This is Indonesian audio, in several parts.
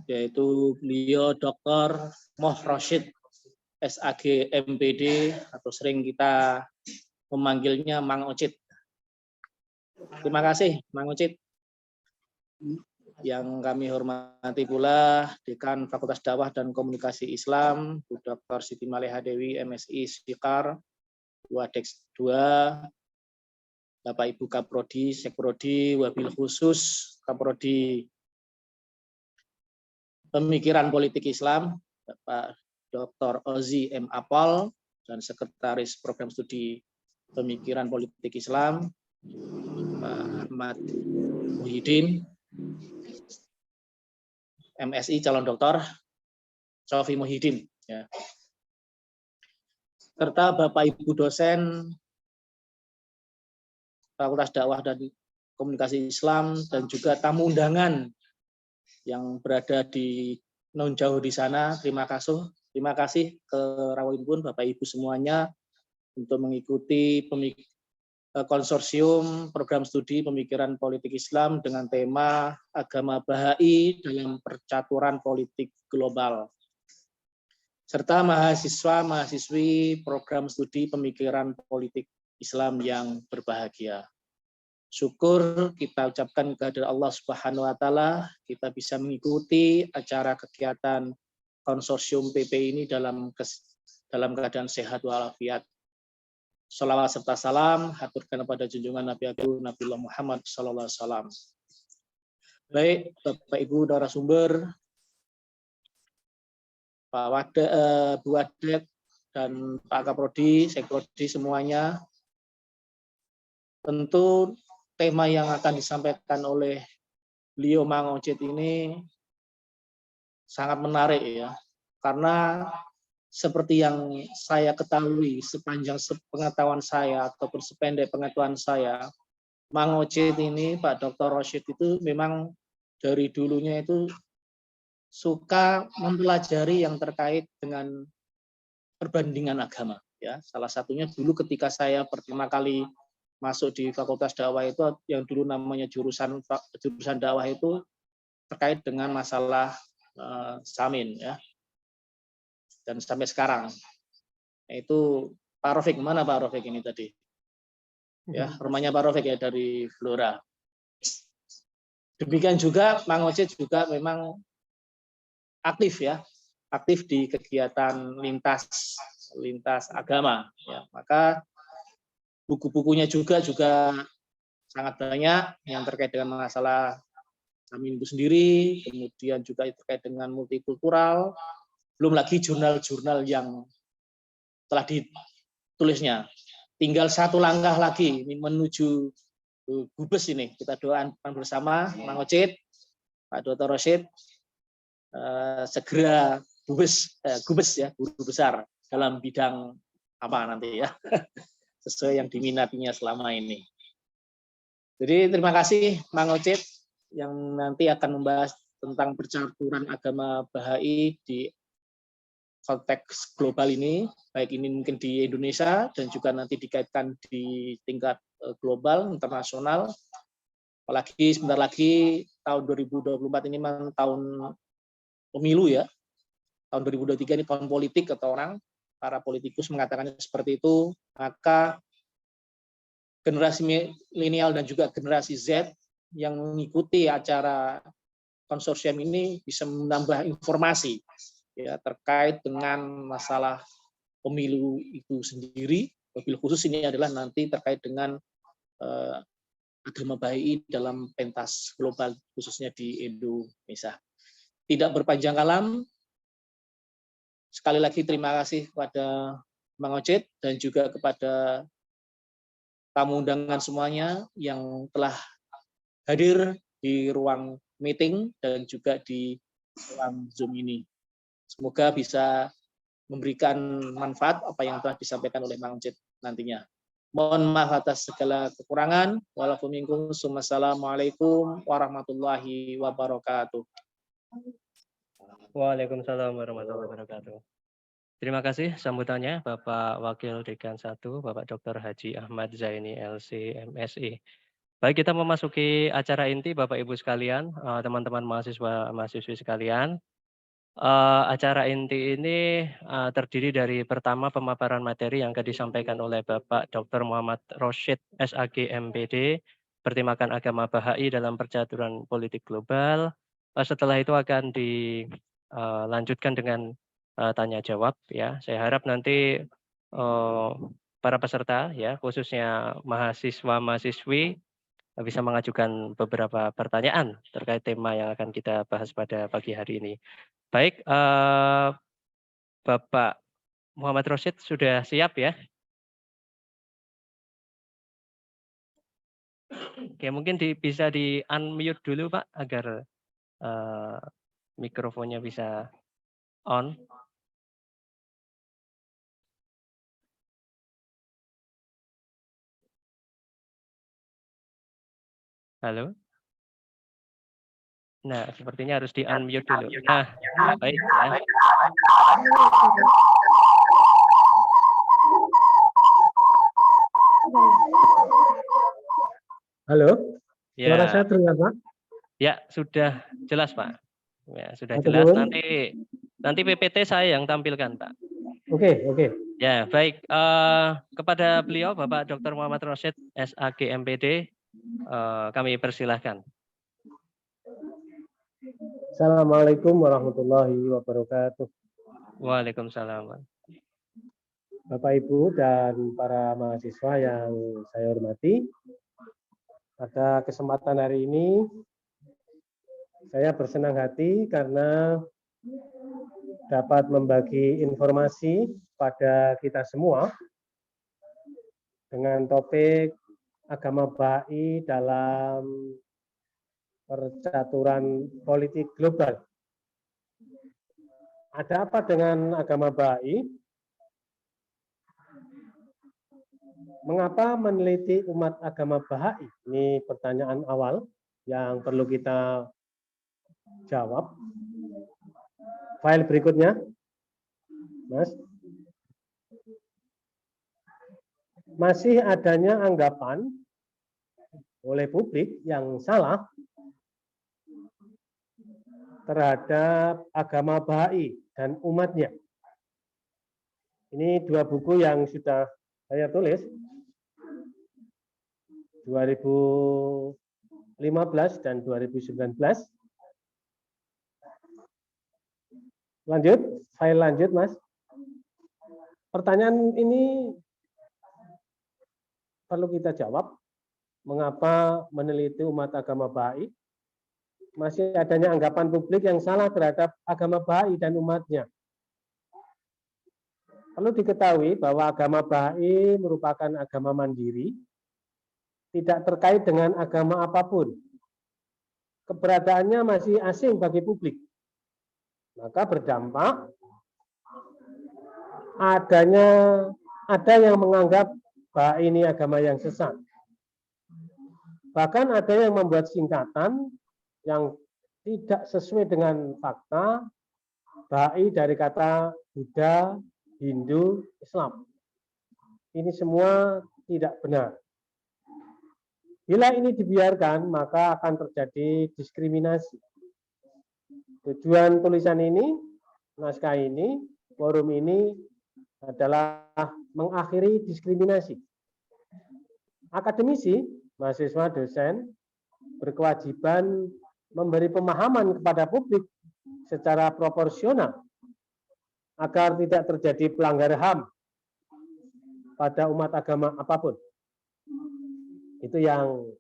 yaitu beliau Dr. Moh Rosyid, SAG MPD, atau sering kita memanggilnya Mang Ocit. Terima kasih, Mang Ocit. Yang kami hormati pula Dekan Fakultas Dakwah dan Komunikasi Islam, Bu Dr. Siti Maleha Dewi, MSI Sikar, Wadex 2, Bapak Ibu Kaprodi, Sekprodi, wabil khusus Kaprodi Pemikiran Politik Islam, Bapak Dr. Ozi M. Apol, dan Sekretaris Program Studi Pemikiran Politik Islam, Pak Ahmad Muhyiddin, MSI calon doktor, Sofi Muhyiddin, ya. Serta Bapak Ibu dosen Fakultas Dakwah dan Komunikasi Islam, dan juga tamu undangan yang berada di non jauh di sana. Terima kasih ke Rawinpun, Bapak Ibu semuanya, untuk mengikuti konsorsium program studi pemikiran politik Islam dengan tema agama Bahai dalam percaturan politik global, serta mahasiswa-mahasiswi program studi pemikiran politik Islam yang berbahagia. Syukur kita ucapkan kehadirat Allah Subhanahu wa Ta'ala, kita bisa mengikuti acara kegiatan konsorsium PP ini dalam keadaan sehat walafiat. Shalawat serta salam haturkan kepada junjungan Nabi Agung Nabiullah Muhammad sallallahu alaihi wasallam. Baik, Bapak Ibu narasumber, Pak Wade, Bu Wadek, dan Pak Kaprodi, Sekprodi semuanya. Tentu tema yang akan disampaikan oleh beliau Mang Ocit ini sangat menarik ya, karena seperti yang saya ketahui sepanjang pengetahuan saya ataupun sependek pengetahuan saya, Mang Ocit ini, Pak Dr. Rosyid itu memang dari dulunya itu suka mempelajari yang terkait dengan perbandingan agama ya. Salah satunya dulu ketika saya pertama kali masuk di Fakultas Dakwah itu, yang dulu namanya jurusan dakwah itu terkait dengan masalah samin ya. Dan sampai sekarang itu Pak Rofik, mana Pak Rofik ini tadi? Ya, rumahnya Pak Rofik ya, dari Blora. Demikian juga Mang Ocit juga memang aktif ya, aktif di kegiatan lintas agama ya. Maka buku-bukunya juga sangat banyak yang terkait dengan masalah samin itu sendiri, kemudian juga terkait dengan multikultural, belum lagi jurnal-jurnal yang telah ditulisnya. Tinggal satu langkah lagi ini menuju Gubes ini. Kita doakan bersama Mang Ocit, Pak Dr. Rosyid, segera Gubes ya, guru besar dalam bidang apa nanti ya, sesuai yang diminatinya selama ini. Jadi terima kasih Mang Ocit yang nanti akan membahas tentang percaturan agama Bahai di konteks global ini, baik ini mungkin di Indonesia dan juga nanti dikaitkan di tingkat global, internasional. Apalagi sebentar lagi tahun 2024 ini memang tahun pemilu ya. Tahun 2023 ini tahun politik, atau para politikus mengatakannya seperti itu. Maka generasi milenial dan juga generasi Z yang mengikuti acara konsorsium ini bisa menambah informasi ya terkait dengan masalah pemilu itu sendiri. Wabil khusus ini adalah nanti terkait dengan agama Bahai dalam pentas global khususnya di Indonesia. Tidak berpanjang kalam, sekali lagi terima kasih kepada Mang Ocit dan juga kepada tamu undangan semuanya yang telah hadir di ruang meeting dan juga di ruang Zoom ini. Semoga bisa memberikan manfaat apa yang telah disampaikan oleh Mang Ocit nantinya. Mohon maaf atas segala kekurangan. Wassalamualaikum warahmatullahi wabarakatuh. Waalaikumsalam warahmatullahi wabarakatuh. Terima kasih sambutannya Bapak Wakil Dekan 1, Bapak Dr. Haji Ahmad Zaini LC MSI. Baik, kita memasuki acara inti Bapak Ibu sekalian, teman-teman mahasiswa-mahasiswi sekalian. Acara inti ini terdiri dari pertama pemaparan materi yang akan disampaikan oleh Bapak Dr. Muhammad Rosyid SAG MPD, Pertimbangan Agama Bahai dalam Percaturan Politik Global. Setelah itu akan dilanjutkan dengan tanya jawab ya. Saya harap nanti para peserta ya, khususnya mahasiswa-mahasiswi bisa mengajukan beberapa pertanyaan terkait tema yang akan kita bahas pada pagi hari ini. Baik, Bapak Muhammad Rosyid sudah siap ya? Oke, mungkin bisa di-unmute dulu Pak, agar mikrofonnya bisa on. Halo? Nah, sepertinya harus di-unmute dulu. Nah, baik ya. Halo, suara Ya, saya terdengar, Pak? ya sudah jelas Pak. Ya, sudah Matur jelas. nuwun. Nanti PPT saya yang tampilkan Pak. Oke. Ya, baik. Kepada beliau Bapak Dr. Muhammad Rosyid SAG MPD, kami persilahkan. Assalamualaikum warahmatullahi wabarakatuh. Waalaikumsalam. Bapak, Ibu, dan para mahasiswa yang saya hormati, pada kesempatan hari ini saya bersenang hati karena dapat membagi informasi pada kita semua dengan topik agama Bahai dalam percaturan politik global. Ada apa dengan agama Bahai? Mengapa meneliti umat agama Bahai? Ini pertanyaan awal yang perlu kita jawab. File berikutnya, Mas. Masih adanya anggapan oleh publik yang salah terhadap agama Bahai dan umatnya. Ini dua buku yang sudah saya tulis, 2015 dan 2019. Lanjut, file lanjut, Mas. Pertanyaan ini perlu kita jawab. Mengapa meneliti umat agama Bahai? Masih adanya anggapan publik yang salah terhadap agama Bahai dan umatnya. Perlu diketahui bahwa agama Bahai merupakan agama mandiri, tidak terkait dengan agama apapun. Keberadaannya masih asing bagi publik. Maka berdampak ada yang menganggap Bahai ini agama yang sesat. Bahkan ada yang membuat singkatan yang tidak sesuai dengan fakta. Bahai dari kata Buddha, Hindu, Islam. Ini semua tidak benar. Bila ini dibiarkan, maka akan terjadi diskriminasi. Tujuan tulisan ini, naskah ini, forum ini adalah mengakhiri diskriminasi. Akademisi, mahasiswa, dosen berkewajiban memberi pemahaman kepada publik secara proporsional agar tidak terjadi pelanggaran HAM pada umat agama apapun. Itu yang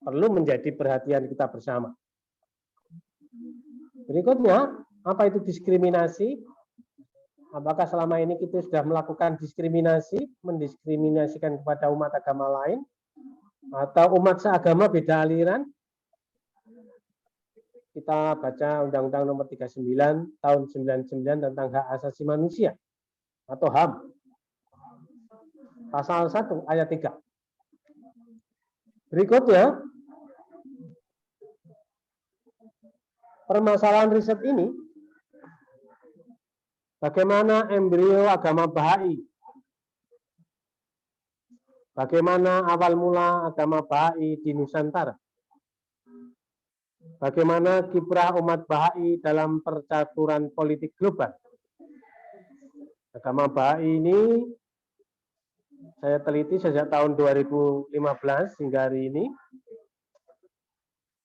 perlu menjadi perhatian kita bersama. Berikutnya, apa itu diskriminasi? Apakah selama ini kita sudah melakukan diskriminasi, mendiskriminasikan kepada umat agama lain, atau umat seagama beda aliran? Kita baca Undang-Undang Nomor 39 Tahun 99 tentang Hak Asasi Manusia atau HAM. Pasal 1 ayat 3. Berikutnya, permasalahan riset ini, bagaimana embrio agama Bahai Bagaimana awal mula agama Bahai di Nusantara? Bagaimana kiprah umat Bahai dalam percaturan politik global? Agama Bahai ini saya teliti sejak tahun 2015 hingga hari ini.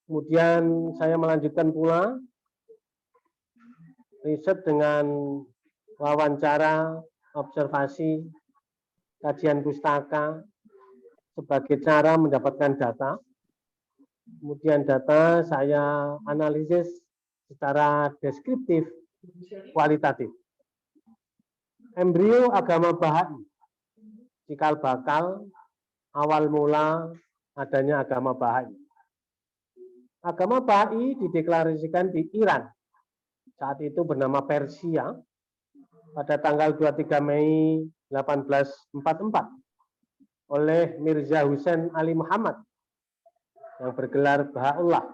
Kemudian saya melanjutkan pula riset dengan wawancara, observasi, kajian pustaka sebagai cara mendapatkan data. Kemudian data saya analisis secara deskriptif, kualitatif. Embrio agama Bahai, cikal bakal, awal mula adanya agama Bahai. Agama Bahai dideklarasikan di Iran, saat itu bernama Persia, pada tanggal 23 Mei 1844 oleh Mirza Hussein Ali Muhammad yang bergelar Baha'u'llah.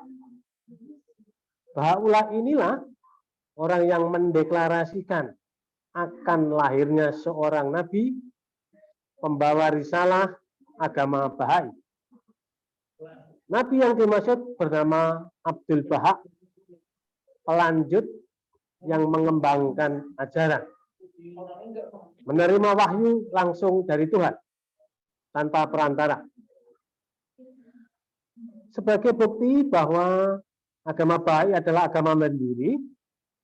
Baha'u'llah inilah orang yang mendeklarasikan akan lahirnya seorang nabi pembawa risalah agama Bahai. Nabi yang dimaksud bernama Abdul Baha, pelanjut yang mengembangkan ajaran. Menerima wahyu langsung dari Tuhan tanpa perantara. Sebagai bukti bahwa agama Bahai adalah agama mandiri,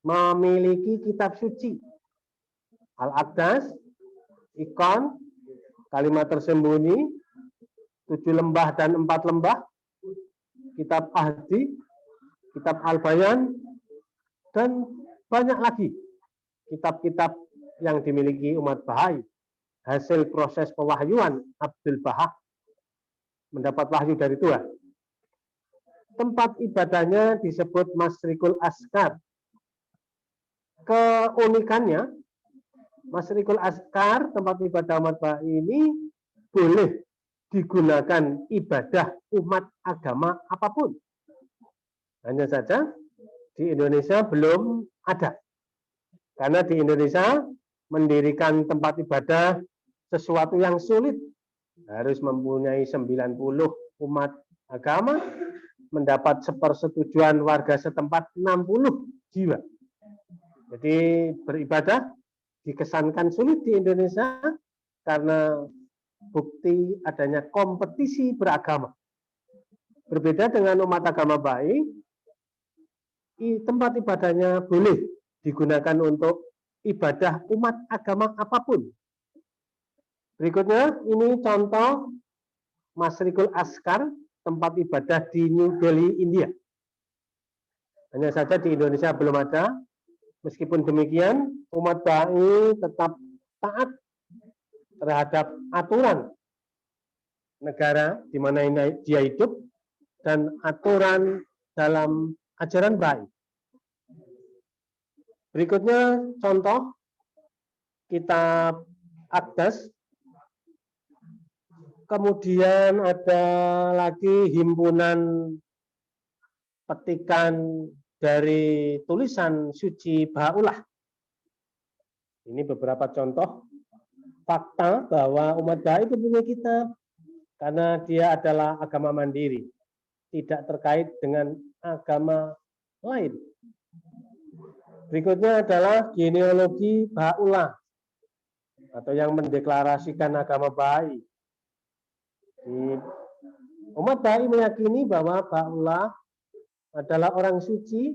memiliki kitab suci, Al-Aqdas, Ikon, Kalimat Tersembunyi, 7 lembah dan 4 lembah, kitab Ahdi, kitab Al-Bayan, dan banyak lagi kitab-kitab yang dimiliki umat Bahai. Hasil proses pewahyuan Abdul Baha mendapat wahyu dari Tuhan. Tempat ibadahnya disebut Masrikul Askar. Keunikannya, Masrikul Askar, tempat ibadah umat Bahai ini boleh digunakan ibadah umat agama apapun. Hanya saja di Indonesia belum ada. Karena di Indonesia mendirikan tempat ibadah sesuatu yang sulit. Harus mempunyai 90 umat agama, mendapat sepersetujuan warga setempat 60 jiwa. Jadi beribadah dikesankan sulit di Indonesia karena bukti adanya kompetisi beragama. Berbeda dengan umat agama Bahai, tempat ibadahnya boleh digunakan untuk ibadah umat agama apapun. Berikutnya, ini contoh Masrikul Askar, tempat ibadah di New Delhi, India. Hanya saja di Indonesia belum ada. Meskipun demikian, umat Bahai tetap taat terhadap aturan negara di mana dia hidup dan aturan dalam ajaran Bahai. Berikutnya contoh kitab Aqdas. Kemudian ada lagi himpunan petikan dari tulisan suci Baha'u'llah. Ini beberapa contoh fakta bahwa umat Bahai itu punya kitab karena dia adalah agama mandiri, tidak terkait dengan agama lain. Berikutnya adalah genealogi Baha'u'llah atau yang mendeklarasikan agama Bahai. Umat Bahai meyakini bahwa Baha'u'llah adalah orang suci,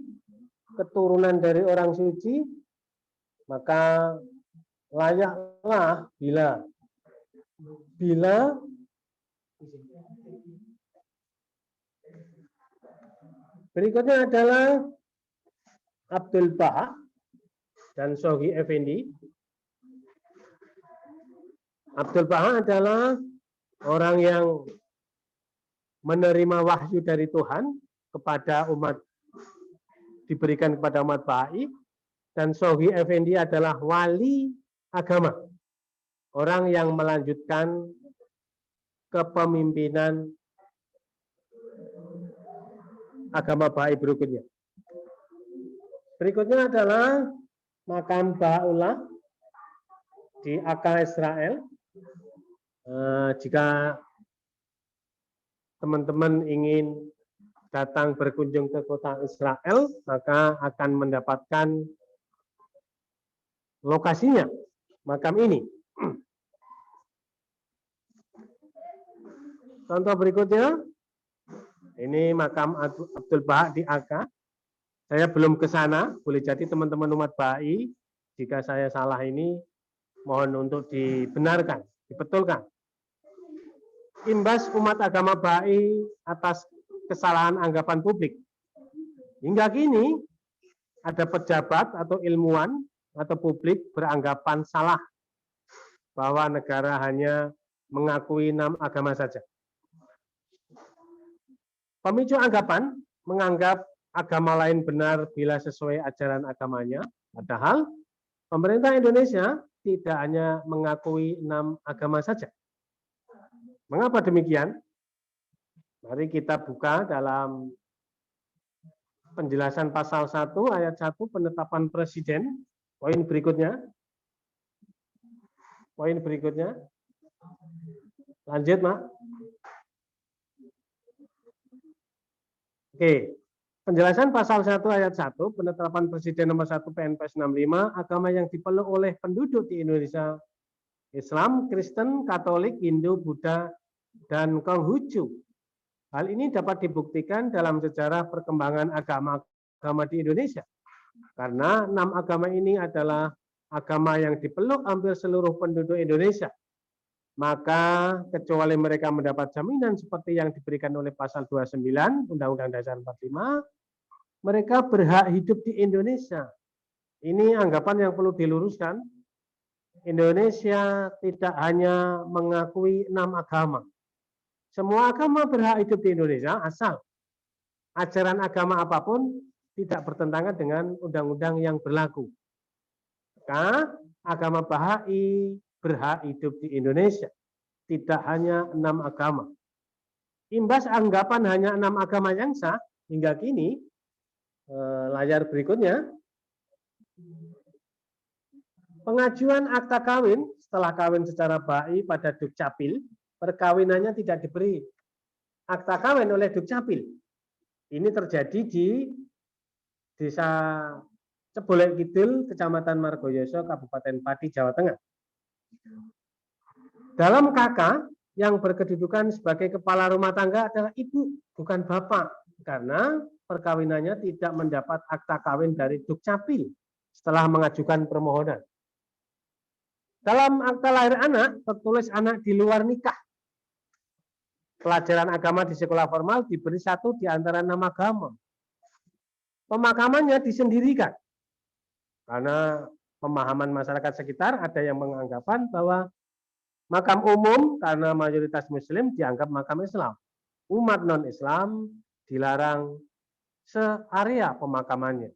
keturunan dari orang suci, maka layaklah bila berikutnya adalah Abdul Baha dan Sogi Effendi. Abdul Baha adalah orang yang menerima wahyu dari Tuhan kepada umat, diberikan kepada umat Bahai, dan Sogi Effendi adalah wali agama, orang yang melanjutkan kepemimpinan agama Bahai berikutnya. Berikutnya adalah makam Baha'u'llah di Akka Israel. Jika teman-teman ingin datang berkunjung ke kota Israel, maka akan mendapatkan lokasinya, makam ini. Contoh berikutnya, ini makam Abdul Baha di AK. Saya belum ke sana, boleh jadi teman-teman umat Bahai, jika saya salah ini, mohon untuk dibenarkan, dibetulkan. Imbas umat agama Bahai atas kesalahan anggapan publik. Hingga kini, ada pejabat atau ilmuwan atau publik beranggapan salah bahwa negara hanya mengakui 6 agama saja. Pemicu anggapan menganggap agama lain benar bila sesuai ajaran agamanya, padahal pemerintah Indonesia tidak hanya mengakui 6 agama saja. Mengapa demikian? Mari kita buka dalam penjelasan pasal 1 ayat 1 penetapan presiden. Poin berikutnya. Poin berikutnya. Lanjut, Mak. Oke. Penjelasan pasal 1 ayat 1 penetapan presiden nomor 1 PNPS 65, agama yang dipeluk oleh penduduk di Indonesia Islam, Kristen, Katolik, Hindu, Buddha, dan Konghucu. Hal ini dapat dibuktikan dalam sejarah perkembangan agama di Indonesia. Karena 6 agama ini adalah agama yang dipeluk hampir seluruh penduduk Indonesia. Maka kecuali mereka mendapat jaminan seperti yang diberikan oleh pasal 29 Undang-Undang Dasar 45, mereka berhak hidup di Indonesia. Ini anggapan yang perlu diluruskan. Indonesia tidak hanya mengakui 6 agama. Semua agama berhak hidup di Indonesia asal ajaran agama apapun tidak bertentangan dengan undang-undang yang berlaku. Maka agama Bahai berhak hidup di Indonesia. Tidak hanya 6 agama. Imbas anggapan hanya 6 agama yang sah, hingga kini, layar berikutnya, pengajuan akta kawin setelah kawin secara Bahai pada Dukcapil, perkawinannya tidak diberi akta kawin oleh Dukcapil. Ini terjadi di Desa Cebolek Kidul, Kecamatan Margoyoso, Kabupaten Pati, Jawa Tengah. Dalam kakak yang berkedudukan sebagai kepala rumah tangga adalah ibu, bukan bapak, karena perkawinannya tidak mendapat akta kawin dari Dukcapil setelah mengajukan permohonan. Dalam akta lahir anak tertulis anak di luar nikah. Pelajaran agama di sekolah formal diberi 1 di antara 6 agama. Pemakamannya disendirikan. Karena pemahaman masyarakat sekitar ada yang menganggapan bahwa makam umum karena mayoritas Muslim dianggap makam Islam. Umat non-Islam dilarang searea pemakamannya.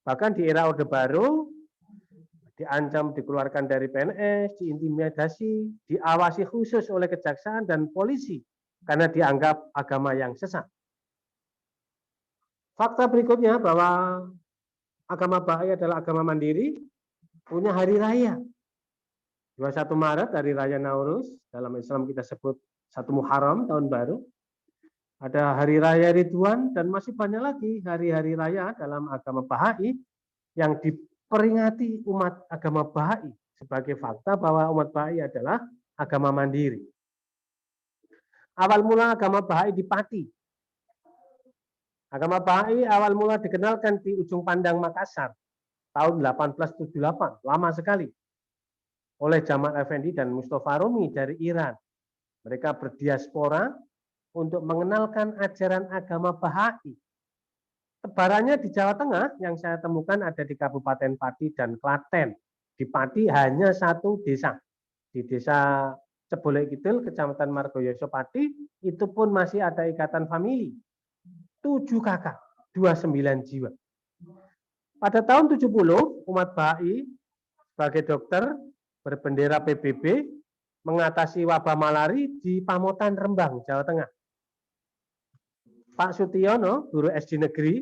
Bahkan di era Orde Baru diancam dikeluarkan dari PNS, diintimidasi, diawasi khusus oleh kejaksaan dan polisi karena dianggap agama yang sesat. Fakta berikutnya bahwa agama Bahai adalah agama mandiri, punya hari raya. 21 Maret, hari raya Nauruz, dalam Islam kita sebut 1 Muharram, tahun baru. Ada hari raya Ridwan dan masih banyak lagi hari-hari raya dalam agama Bahai yang diperingati umat agama Bahai sebagai fakta bahwa umat Bahai adalah agama mandiri. Awal mula agama Bahai di Pati. Agama Bahai awal mula dikenalkan di Ujung Pandang, Makassar, tahun 1878, lama sekali, oleh Jamal Effendi dan Mustafa Rumi dari Iran. Mereka berdiaspora untuk mengenalkan ajaran agama Bahai. Tebarannya di Jawa Tengah yang saya temukan ada di Kabupaten Pati dan Klaten. Di Pati hanya 1 desa. Di Desa Cebolek Kidul, Kecamatan Margoyoso Pati, itu pun masih ada ikatan famili. 7 kakak, 29 jiwa. Pada tahun 70, umat Bahai sebagai dokter berbendera PBB mengatasi wabah malari di Pamotan, Rembang, Jawa Tengah. Pak Sutiono, guru SD negeri,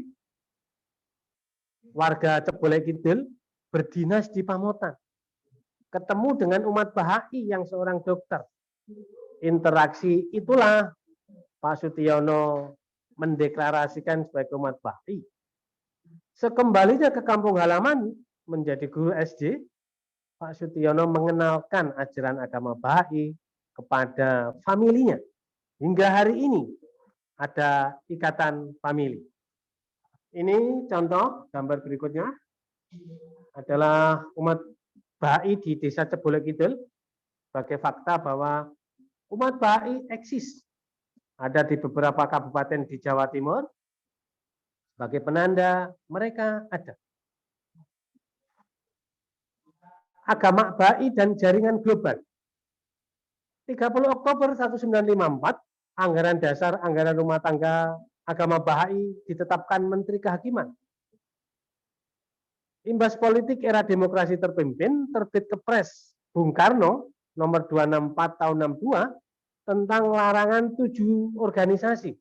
warga Cebolek Kidul, berdinas di Pamotan. Ketemu dengan umat Bahai yang seorang dokter. interaksi itulah Pak Sutiono mendeklarasikan sebagai umat Ba'i. Sekembalinya ke kampung halaman menjadi guru SD, Pak Sutiono mengenalkan ajaran agama Ba'i kepada familinya. Hingga hari ini ada ikatan famili. Ini contoh gambar berikutnya adalah umat Ba'i di Desa Cebolek Kidul. Sebagai fakta bahwa umat Ba'i eksis. Ada di beberapa kabupaten di Jawa Timur. Sebagai penanda mereka ada. Agama Ba'i dan jaringan global. 30 Oktober 1954, anggaran dasar anggaran rumah tangga agama Ba'i ditetapkan Menteri Kehakiman. Imbas politik era demokrasi terpimpin, terbit Kepres Bung Karno nomor 264 tahun 62 tentang larangan 7 organisasi.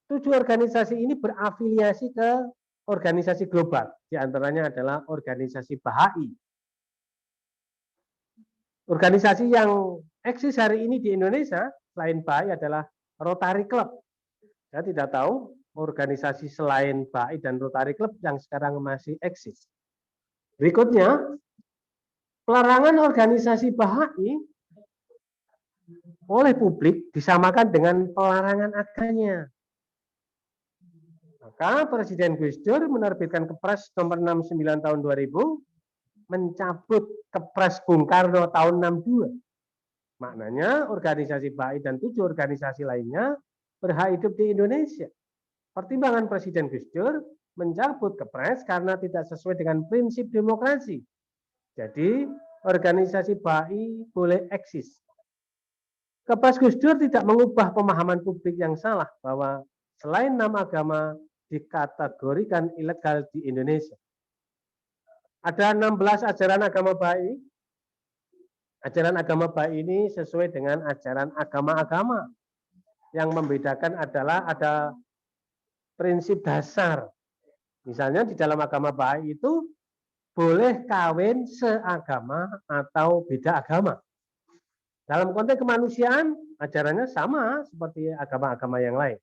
7 organisasi ini berafiliasi ke organisasi global, di antaranya adalah organisasi Baha'i. Organisasi yang eksis hari ini di Indonesia selain Baha'i adalah Rotary Club. Saya tidak tahu organisasi selain Baha'i dan Rotary Club yang sekarang masih eksis. Berikutnya, pelarangan organisasi Baha'i oleh publik disamakan dengan pelarangan agamanya. Maka Presiden Gus Dur menerbitkan Kepres nomor 69 tahun 2000 mencabut Kepres Bung Karno tahun 62. Maknanya organisasi Ba'i dan 7 organisasi lainnya berhak hidup di Indonesia. Pertimbangan Presiden Gus Dur mencabut Kepres karena tidak sesuai dengan prinsip demokrasi. Jadi organisasi Ba'i boleh eksis. Kepres Gus Dur tidak mengubah pemahaman publik yang salah bahwa selain 6 agama dikategorikan ilegal di Indonesia. Ada 16 ajaran agama Ba'i. Ajaran agama Ba'i ini sesuai dengan ajaran agama-agama. Yang membedakan adalah ada prinsip dasar. Misalnya di dalam agama Ba'i itu boleh kawin seagama atau beda agama. Dalam konteks kemanusiaan, ajarannya sama seperti agama-agama yang lain.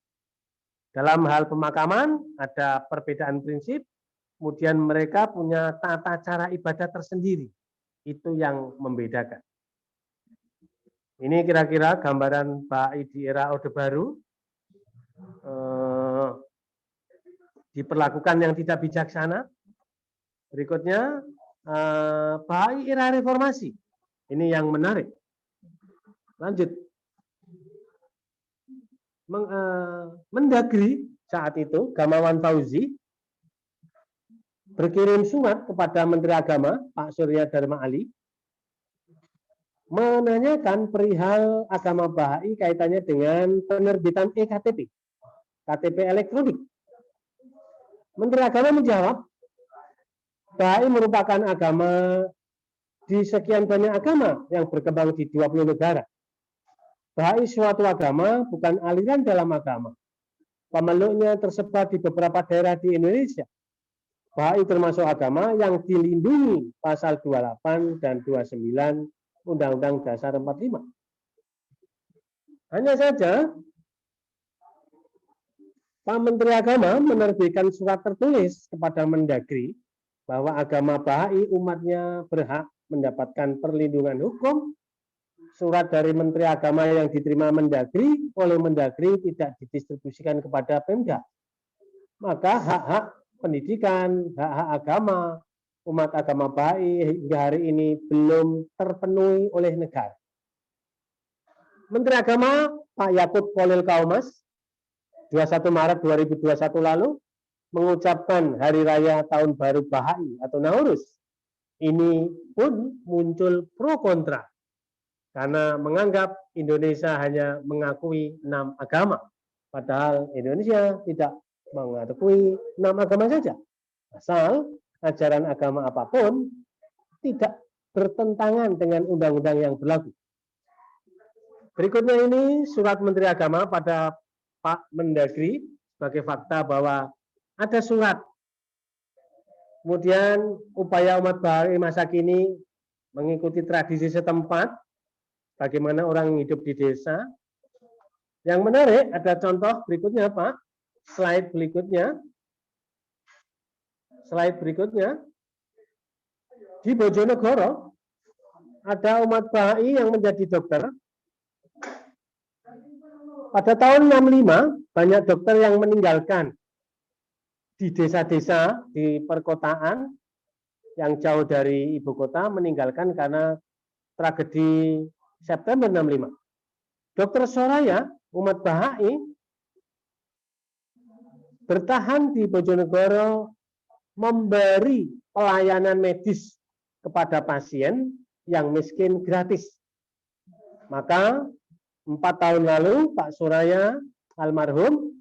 Dalam hal pemakaman, ada perbedaan prinsip, kemudian mereka punya tata cara ibadah tersendiri. Itu yang membedakan. Ini kira-kira gambaran Ba'i di era Orde Baru. Diperlakukan yang tidak bijaksana. Berikutnya, Ba'i era reformasi. Ini yang menarik. Lanjut. Mendagri saat itu, Gamawan Fauzi, berkirim surat kepada Menteri Agama, Pak Surya Dharma Ali, menanyakan perihal agama Baha'i kaitannya dengan penerbitan EKTP, KTP elektronik. Menteri Agama menjawab, Baha'i merupakan agama di sekian banyak agama yang berkembang di 20 negara. Baha'i suatu agama, bukan aliran dalam agama. Pemeluknya tersebar di beberapa daerah di Indonesia. Baha'i termasuk agama yang dilindungi pasal 28 dan 29 Undang-Undang Dasar 45. Hanya saja, Pak Menteri Agama menerbitkan surat tertulis kepada Mendagri bahwa agama Baha'i umatnya berhak mendapatkan perlindungan hukum. Surat dari Menteri Agama yang diterima Mendagri oleh Mendagri tidak didistribusikan kepada Pemda. Maka hak-hak pendidikan, hak-hak agama, umat agama Baha'i hingga hari ini belum terpenuhi oleh negara. Menteri Agama Pak Yakut Kolil Kaumas 21 Maret 2021 lalu mengucapkan Hari Raya Tahun Baru Baha'i atau Nauruz. Ini pun muncul pro kontra karena menganggap Indonesia hanya mengakui 6 agama. Padahal Indonesia tidak mengakui 6 agama saja. Asal ajaran agama apapun tidak bertentangan dengan undang-undang yang berlaku. Berikutnya ini surat Menteri Agama pada Pak Mendagri sebagai fakta bahwa ada surat. Kemudian upaya umat Baha'i masa kini mengikuti tradisi setempat bagaimana orang hidup di desa. Yang menarik ada contoh berikutnya, Pak. Slide berikutnya. Slide berikutnya. Di Bojonegoro ada umat Bahai yang menjadi dokter. Pada tahun 65 banyak dokter yang meninggalkan di desa-desa, di perkotaan yang jauh dari ibu kota, meninggalkan karena tragedi September 65. Dokter Soraya, umat Bahai, bertahan di Bojonegoro memberi pelayanan medis kepada pasien yang miskin gratis. Maka 4 tahun lalu Pak Soraya almarhum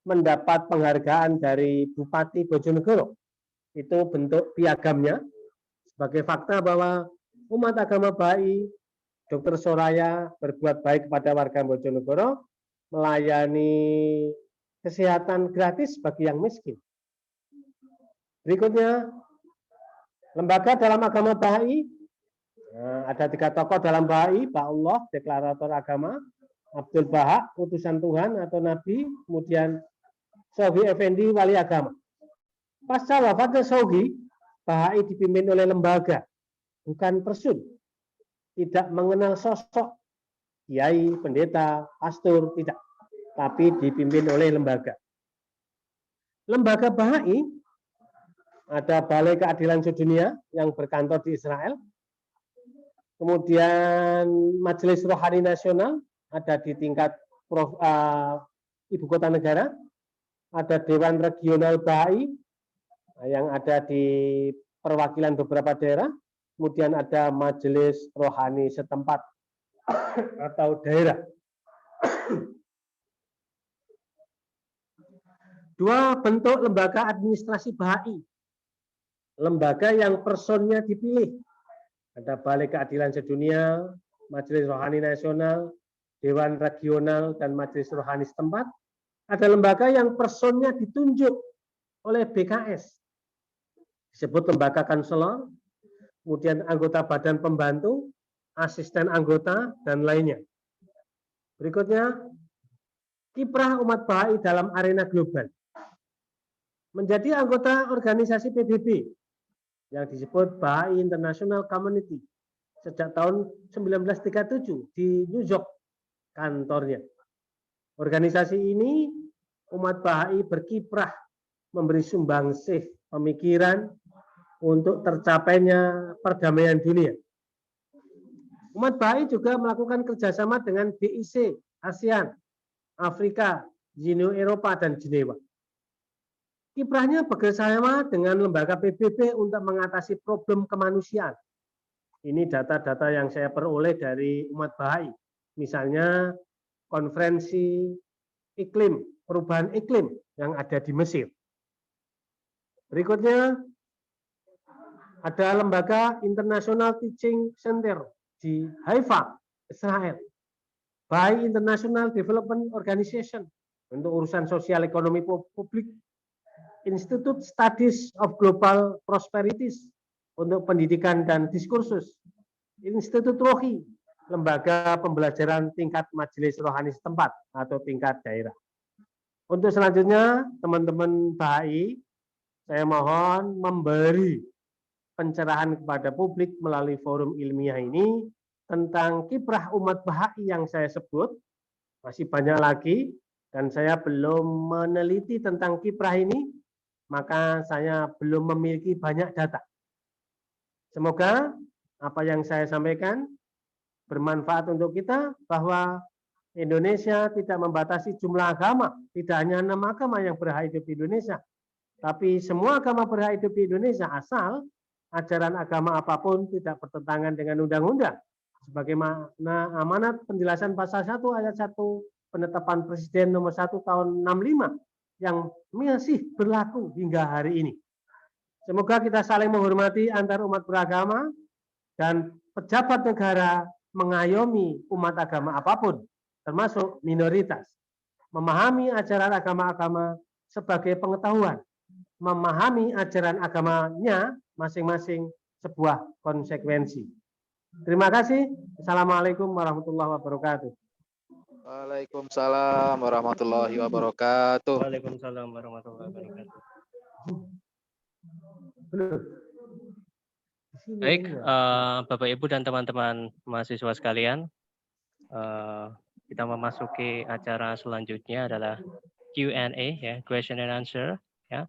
mendapat penghargaan dari Bupati Bojonegoro. Itu bentuk piagamnya sebagai fakta bahwa umat agama Bahai, Dr. Soraya berbuat baik kepada warga Bojonegoro, melayani kesehatan gratis bagi yang miskin. Berikutnya, lembaga dalam agama Bahai. Ada 3 tokoh dalam Bahai, Pak Allah, deklarator agama, Abdul Bahak, utusan Tuhan atau Nabi, kemudian Sogi Effendi, wali agama. Pasca wafatnya Sogi, Bahai dipimpin oleh lembaga, bukan person. Tidak mengenal sosok kiai, pendeta, pastor, tidak. Tapi dipimpin oleh lembaga. Lembaga Bahai, ada Balai Keadilan Sedunia yang berkantor di Israel. Kemudian Majelis Rohani Nasional ada di tingkat ibu kota negara. Ada Dewan Regional Bahai yang ada di perwakilan beberapa daerah. Kemudian ada Majelis Rohani setempat atau daerah. 2 bentuk lembaga administrasi Bahai. Lembaga yang personnya dipilih. Ada Balai Keadilan Sedunia, Majelis Rohani Nasional, Dewan Regional, dan Majelis Rohani setempat. Ada lembaga yang personnya ditunjuk oleh BKS. Disebut lembaga konselor, kemudian anggota badan pembantu, asisten anggota, dan lainnya. Berikutnya, kiprah umat Bahai dalam arena global. Menjadi anggota organisasi PBB, yang disebut Bahai International Community sejak tahun 1937 di New York kantornya. Organisasi ini umat Bahai berkiprah memberi sumbangsih pemikiran untuk tercapainya perdamaian dunia. Umat Bahai juga melakukan kerjasama dengan BIC, ASEAN, Afrika, Uni Eropa, dan Jenewa. Kiprahnya bekerjasama dengan lembaga PBB untuk mengatasi problem kemanusiaan. Ini data-data yang saya peroleh dari umat Bahai. Misalnya konferensi iklim, perubahan iklim yang ada di Mesir. Berikutnya ada lembaga International Teaching Center di Haifa, Israel. Bahai International Development Organization untuk urusan sosial ekonomi publik. Institute Studies of Global Prosperities untuk pendidikan dan diskursus. Institut Rohi, lembaga pembelajaran tingkat majelis rohani setempat atau tingkat daerah. Untuk selanjutnya, teman-teman Bahai, saya mohon memberi pencerahan kepada publik melalui forum ilmiah ini tentang kiprah umat Bahai yang saya sebut. Masih banyak lagi, dan saya belum meneliti tentang kiprah ini, maka saya belum memiliki banyak data. Semoga apa yang saya sampaikan bermanfaat untuk kita, bahwa Indonesia tidak membatasi jumlah agama, tidak hanya 6 agama yang berhak hidup di Indonesia, tapi semua agama berhak hidup di Indonesia asal ajaran agama apapun tidak bertentangan dengan undang-undang. Sebagaimana amanat penjelasan pasal 1 ayat 1 penetapan Presiden nomor 1 tahun 65 yang masih berlaku hingga hari ini. Semoga kita saling menghormati antar umat beragama dan pejabat negara mengayomi umat agama apapun, termasuk minoritas. Memahami ajaran agama-agama sebagai pengetahuan, memahami ajaran agamanya masing-masing sebuah konsekuensi. Terima kasih. Assalamualaikum warahmatullahi wabarakatuh. Waalaikumsalam warahmatullahi wabarakatuh. Waalaikumsalam warahmatullahi wabarakatuh. Belum. Di sini Baik, ya. Bapak Ibu dan teman-teman mahasiswa sekalian, kita memasuki acara selanjutnya adalah Q&A, ya, question and answer, ya.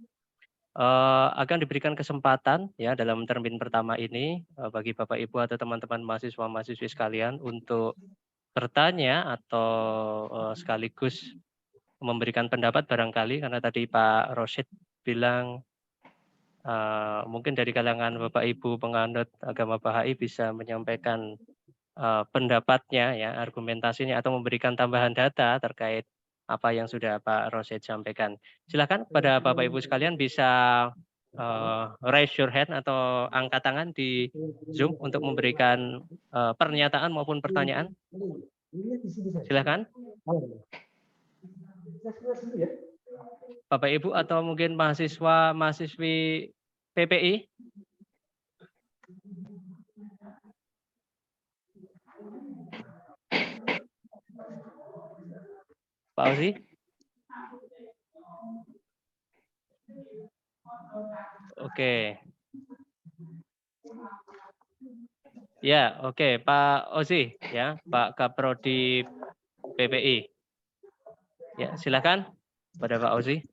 Akan diberikan kesempatan ya dalam termin pertama ini bagi Bapak Ibu atau teman-teman mahasiswa-mahasiswi sekalian untuk bertanya atau sekaligus memberikan pendapat barangkali, karena tadi Pak Rosyid bilang mungkin dari kalangan Bapak Ibu penganut agama Baha'i bisa menyampaikan pendapatnya, ya, argumentasinya atau memberikan tambahan data terkait apa yang sudah Pak Rosyid sampaikan. Silakan pada Bapak Ibu sekalian bisa raise your hand atau angkat tangan di Zoom untuk memberikan pernyataan maupun pertanyaan. Silakan. Bapak Ibu atau mungkin mahasiswi PPI. Pak Ozi. Oke. Ya, oke, Pak Ozi, ya, Pak Kaprodi PPI. Ya, silakan pada Pak Ozi.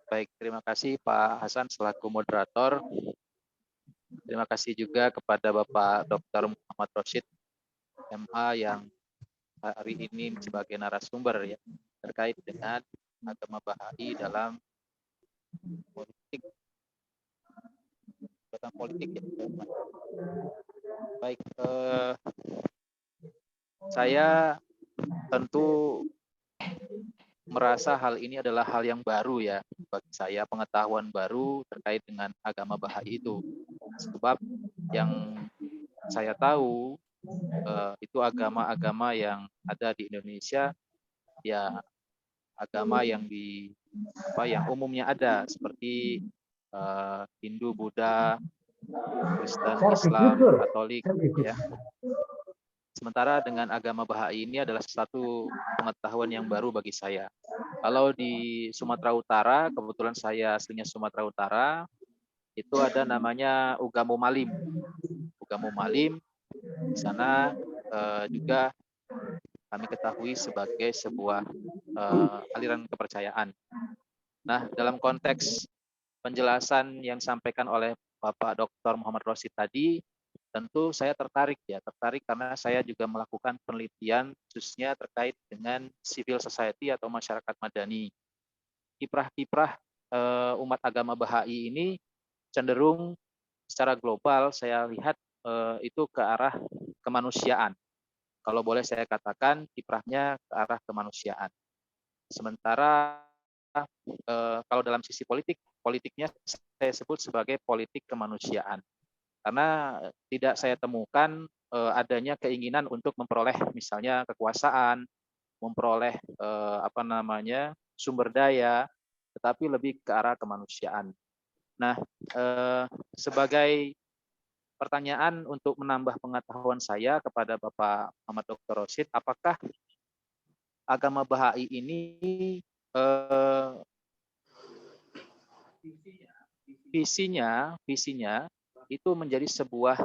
Baik, terima kasih Pak Hasan selaku moderator. Terima kasih juga kepada Bapak Dr. Muhammad Rosyid, MA, yang hari ini sebagai narasumber ya terkait dengan agama Baha'i dalam politik, ya. Baik, saya tentu merasa hal ini adalah hal yang baru ya bagi saya, pengetahuan baru terkait dengan agama Baha'i itu. Sebab yang saya tahu itu agama-agama yang ada di Indonesia ya agama yang yang umumnya ada seperti Hindu, Buddha, Kristen, Islam, Katolik ya. Sementara dengan agama Baha'i ini adalah satu pengetahuan yang baru bagi saya. Kalau di Sumatera Utara, kebetulan saya aslinya Sumatera Utara, itu ada namanya Ugamo Malim. Ugamo Malim di sana juga kami ketahui sebagai sebuah aliran kepercayaan. Nah, dalam konteks penjelasan yang disampaikan oleh Bapak Dr. Muhammad Rosyid tadi, tentu saya tertarik karena saya juga melakukan penelitian khususnya terkait dengan civil society atau masyarakat madani. Kiprah-kiprah umat agama Baha'i ini cenderung secara global saya lihat itu ke arah kemanusiaan. Kalau boleh saya katakan kiprahnya ke arah kemanusiaan. Sementara kalau dalam sisi politiknya saya sebut sebagai politik kemanusiaan. Karena tidak saya temukan adanya keinginan untuk memperoleh misalnya kekuasaan, memperoleh sumber daya, tetapi lebih ke arah kemanusiaan. Nah, sebagai pertanyaan untuk menambah pengetahuan saya kepada Bapak Muhammad Dr. Rosyid, apakah agama Baha'i ini visinya itu menjadi sebuah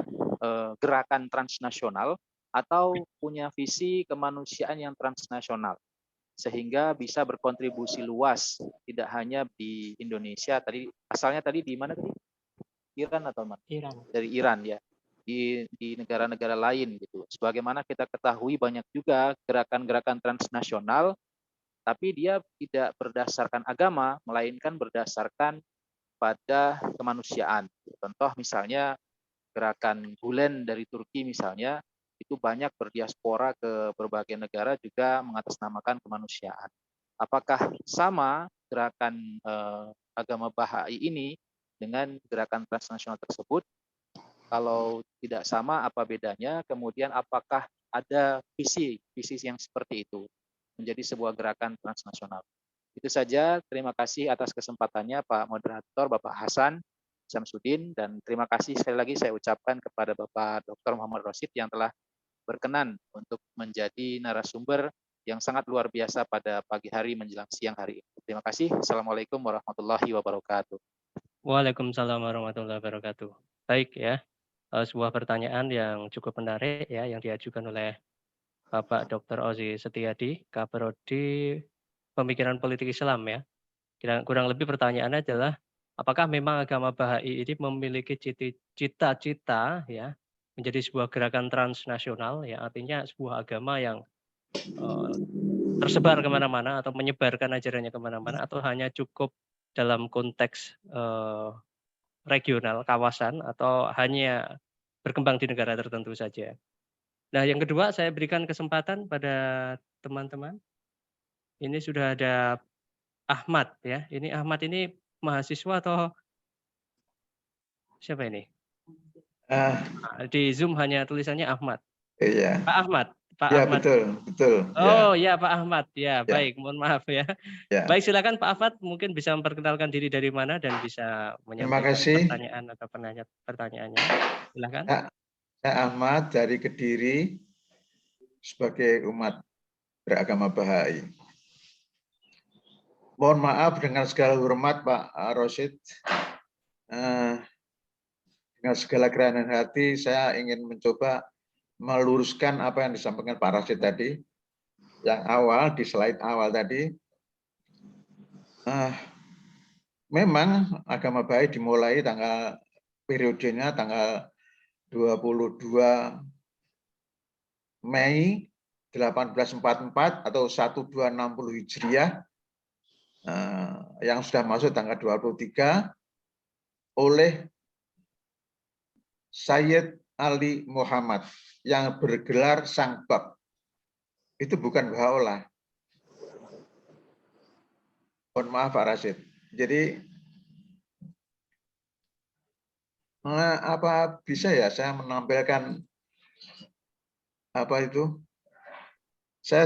gerakan transnasional atau punya visi kemanusiaan yang transnasional sehingga bisa berkontribusi luas tidak hanya di Indonesia asalnya tadi di mana tadi? Iran atau mana? Iran. Dari Iran ya. Di negara-negara lain gitu. Sebagaimana kita ketahui banyak juga gerakan-gerakan transnasional tapi dia tidak berdasarkan agama melainkan berdasarkan pada kemanusiaan. Contoh misalnya gerakan Gulen dari Turki misalnya, itu banyak berdiaspora ke berbagai negara juga mengatasnamakan kemanusiaan. Apakah sama gerakan agama Baha'i ini dengan gerakan transnasional tersebut? Kalau tidak sama, apa bedanya? Kemudian apakah ada visi yang seperti itu menjadi sebuah gerakan transnasional? Itu saja, terima kasih atas kesempatannya Pak Moderator, Bapak Hasan. Syamsuddin, dan terima kasih sekali lagi saya ucapkan kepada Bapak Dr. Muhammad Rosyid yang telah berkenan untuk menjadi narasumber yang sangat luar biasa pada pagi hari menjelang siang hari ini. Terima kasih. Assalamualaikum warahmatullahi wabarakatuh. Waalaikumsalam warahmatullahi wabarakatuh. Baik ya, sebuah pertanyaan yang cukup menarik ya yang diajukan oleh Bapak Dr. Ozi Setiadi, Kaprodi Pemikiran Politik Islam ya. Kurang lebih pertanyaannya adalah apakah memang agama Bahai ini memiliki cita-cita ya menjadi sebuah gerakan transnasional ya, artinya sebuah agama yang tersebar kemana-mana atau menyebarkan ajarannya kemana-mana, atau hanya cukup dalam konteks regional kawasan atau hanya berkembang di negara tertentu saja. Nah, yang kedua saya berikan kesempatan pada teman-teman. Ini sudah ada Ahmad ya. Ini Ahmad ini mahasiswa atau siapa ini? Di Zoom hanya tulisannya Ahmad. Iya. Pak Ahmad. Pak Ya, Ahmad. betul. Oh ya Pak Ahmad. Ya, Ya. baik. Mohon maaf ya. Ya. Baik, silakan Pak Ahmad mungkin bisa memperkenalkan diri dari mana dan bisa menyampaikan kasih. pertanyaan atau pertanyaannya. Silakan. Saya Ahmad dari Kediri sebagai umat beragama Bahai. Mohon maaf dengan segala hormat Pak Rosyid. Dengan segala kerendahan hati saya ingin mencoba meluruskan apa yang disampaikan Pak Rosyid tadi. Yang awal, di slide awal tadi. Memang agama Bahai dimulai periodenya tanggal 22 Mei 1844 atau 1260 Hijriah yang sudah masuk tanggal 23 oleh Sayyid Ali Muhammad yang bergelar Sang Bab. Itu bukan Baha'u'llah. Mohon maaf Pak Rasid. Jadi apa bisa ya saya menampilkan apa itu? Saya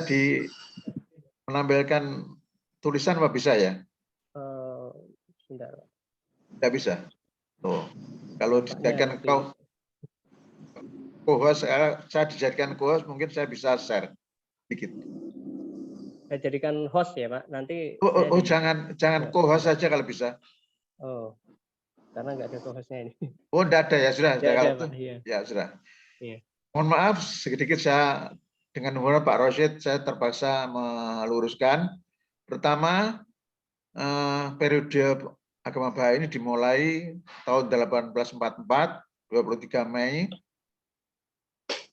menampilkan tulisan apa bisa ya? Tidak bisa. Tuh. Kalau dijadikan co-host, saya dijadikan co-host, mungkin saya bisa share sedikit. Saya jadikan host ya Pak. Nanti. Jangan co-host saja kalau bisa. Oh, karena nggak ada co-hostnya ini. Oh, tidak ada ya sudah. Ya, kalau ada, itu, Pak, iya. ya sudah. Iya. Mohon maaf sedikit saya dengan menurut Pak Rosyid saya terpaksa meluruskan. Pertama, periode agama Bahai ini dimulai tahun 1844, 23 Mei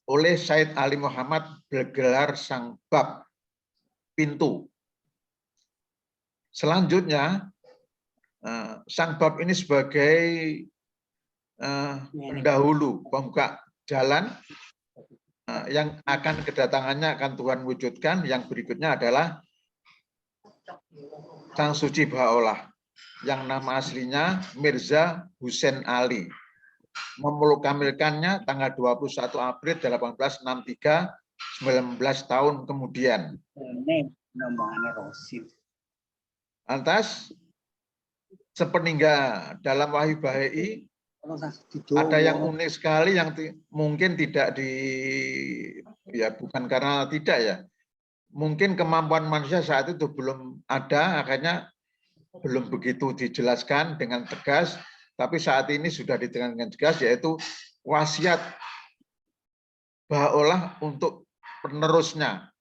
oleh Sayyid Ali Muhammad bergelar Sang Bab, pintu. Selanjutnya, Sang Bab ini sebagai pendahulu, pembuka jalan yang akan kedatangannya akan Tuhan wujudkan. Yang berikutnya adalah Sang Suci Baha'u'llah yang nama aslinya Mirza Hussein Ali. Memeluk-kamilkannya tanggal 21 April 1863, 19 tahun kemudian. Lantas, sepeninggal dalam Wahyu Bahai, ada yang unik sekali yang mungkin tidak bukan karena tidak ya. Mungkin kemampuan manusia saat itu belum ada, akhirnya belum begitu dijelaskan dengan tegas, tapi saat ini sudah ditekankan dengan tegas, yaitu wasiat Baha'u'llah untuk penerusnya,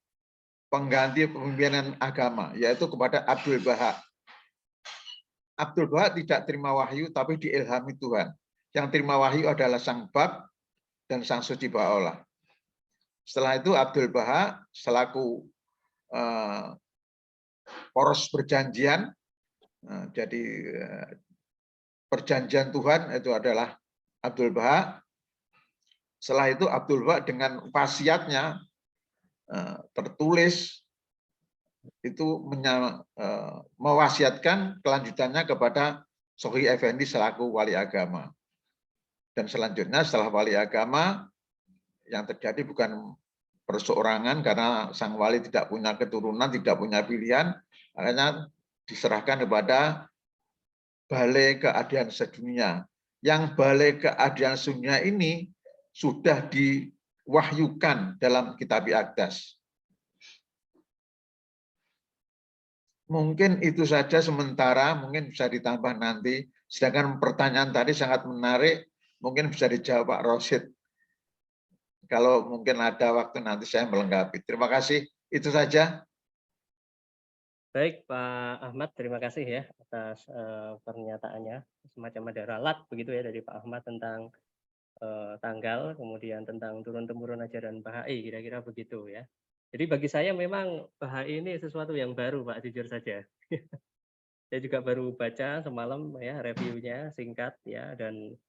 pengganti pemimpinan agama, yaitu kepada Abdul Baha. Abdul Baha tidak terima wahyu, tapi diilhami Tuhan. Yang terima wahyu adalah Sang Bab dan Sang Suci Baha'u'llah. Setelah itu Abdul Baha selaku poros perjanjian, jadi perjanjian Tuhan itu adalah Abdul Baha. Setelah itu Abdul Baha dengan wasiatnya tertulis itu mewasiatkan kelanjutannya kepada Sohi Effendi selaku wali agama. Dan selanjutnya setelah wali agama yang terjadi bukan perseorangan karena sang wali tidak punya keturunan, tidak punya pilihan, akhirnya diserahkan kepada Balai Keadilan Sedunia yang balai keadilan dunia ini sudah diwahyukan dalam kitab Aqdas. Mungkin itu saja sementara, mungkin bisa ditambah nanti. Sedangkan pertanyaan tadi sangat menarik, mungkin bisa dijawab Pak Rosid. Kalau mungkin ada waktu nanti saya melengkapi. Terima kasih, itu saja. Baik Pak Ahmad, terima kasih ya atas pernyataannya. Semacam ada ralat begitu ya dari Pak Ahmad tentang tanggal, kemudian tentang turun-temurun ajaran Bahai, kira-kira begitu ya. Jadi bagi saya memang Bahai ini sesuatu yang baru Pak, jujur saja. Saya juga baru baca semalam ya reviewnya singkat ya, dan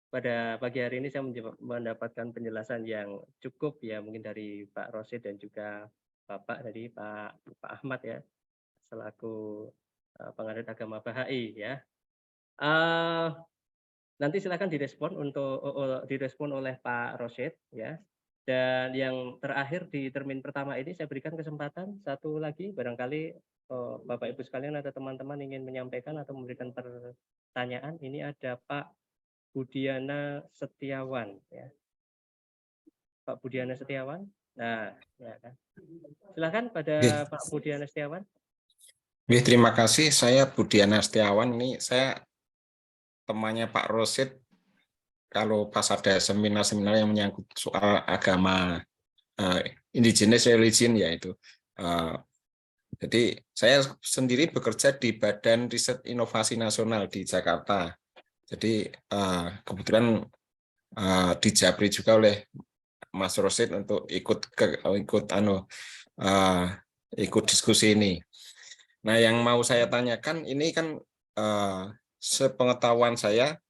pada pagi hari ini saya mendapatkan penjelasan yang cukup ya, mungkin dari Pak Rosid dan juga Bapak dari Pak Ahmad ya, selaku penganut agama Bahai ya. Nanti silakan direspon oleh Pak Rosid ya. Dan yang terakhir di termin pertama ini saya berikan kesempatan satu lagi, barangkali Bapak Ibu sekalian atau teman-teman ingin menyampaikan atau memberikan pertanyaan. Ini ada Pak Budiana Setiawan ya. Pak Budiana Setiawan. Nah, ya kan. Silakan pada Pak Budiana Setiawan. Terima kasih. Saya Budiana Setiawan. Ini saya temannya Pak Rosid. Kalau pas ada seminar-seminar yang menyangkut soal agama indigenous religion yaitu. Jadi saya sendiri bekerja di Badan Riset Inovasi Nasional di Jakarta. Jadi kebetulan dijabri juga oleh Mas Rosid untuk ikut diskusi ini. Nah, yang mau saya tanyakan ini kan sepengetahuan saya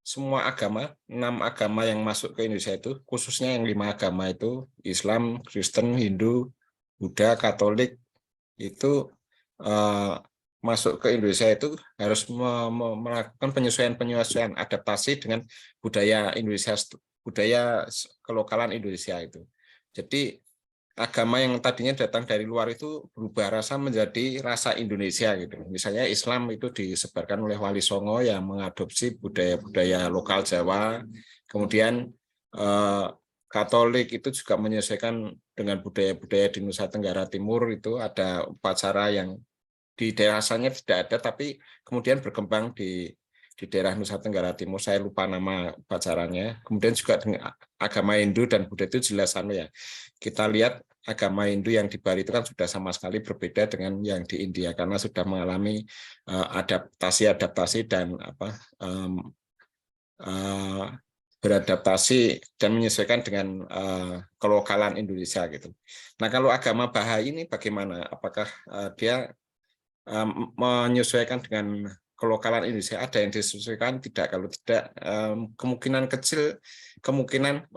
semua agama, 6 agama yang masuk ke Indonesia itu, khususnya yang 5 agama itu, Islam, Kristen, Hindu, Buddha, Katolik, itu masuk ke Indonesia itu harus melakukan penyesuaian adaptasi dengan budaya Indonesia, budaya kelokalan Indonesia itu. Jadi agama yang tadinya datang dari luar itu berubah rasa menjadi rasa Indonesia gitu. Misalnya Islam itu disebarkan oleh Wali Songo yang mengadopsi budaya-budaya lokal Jawa. Kemudian Katolik itu juga menyesuaikan dengan budaya-budaya di Nusa Tenggara Timur. Itu ada upacara yang di daerah asalnya tidak ada, tapi kemudian berkembang di daerah Nusa Tenggara Timur. Saya lupa nama upacaranya. Kemudian juga dengan agama Hindu dan Buddha itu jelas ya. Kita lihat agama Hindu yang di Bali itu kan sudah sama sekali berbeda dengan yang di India karena sudah mengalami adaptasi dan beradaptasi dan menyesuaikan dengan kelokalan Indonesia gitu. Nah, kalau agama Bahai ini bagaimana? Apakah dia menyesuaikan dengan kelokalan Indonesia? Ada yang disesuaikan? Tidak. Kalau tidak, kemungkinan kecil,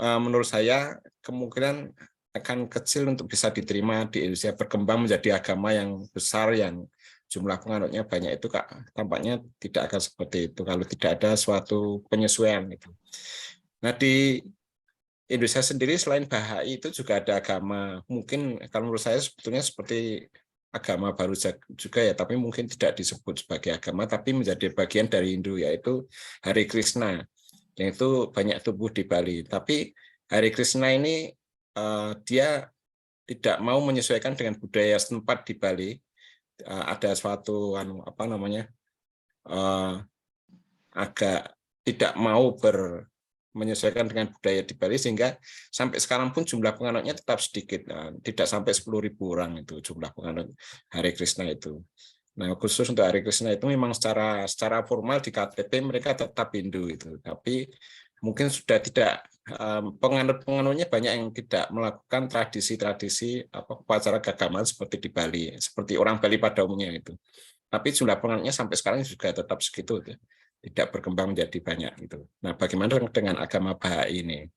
menurut saya kemungkinan akan kecil untuk bisa diterima di Indonesia, berkembang menjadi agama yang besar yang jumlah penganutnya banyak itu tampaknya tidak akan seperti itu kalau tidak ada suatu penyesuaian itu. Nah, di Indonesia sendiri selain Bahai itu juga ada agama, mungkin kalau menurut saya sebetulnya seperti agama baru juga ya, tapi mungkin tidak disebut sebagai agama tapi menjadi bagian dari Hindu, yaitu Hare Krishna, yang itu banyak tumbuh di Bali. Tapi Hare Krishna ini dia tidak mau menyesuaikan dengan budaya setempat di Bali. Ada suatu agak tidak mau menyesuaikan dengan budaya di Bali, sehingga sampai sekarang pun jumlah penganutnya tetap sedikit, tidak sampai 10.000 orang itu jumlah penganut Hare Krishna itu. Nah, khusus untuk Hare Krishna itu memang secara formal di KTP mereka tetap Hindu itu, tapi mungkin sudah tidak, penganut-penganutnya banyak yang tidak melakukan tradisi-tradisi upacara keagamaan seperti di Bali, seperti orang Bali pada umumnya itu. Tapi jumlah penganutnya sampai sekarang juga tetap segitu, tidak berkembang menjadi banyak itu. Nah, bagaimana dengan agama Bahai ini?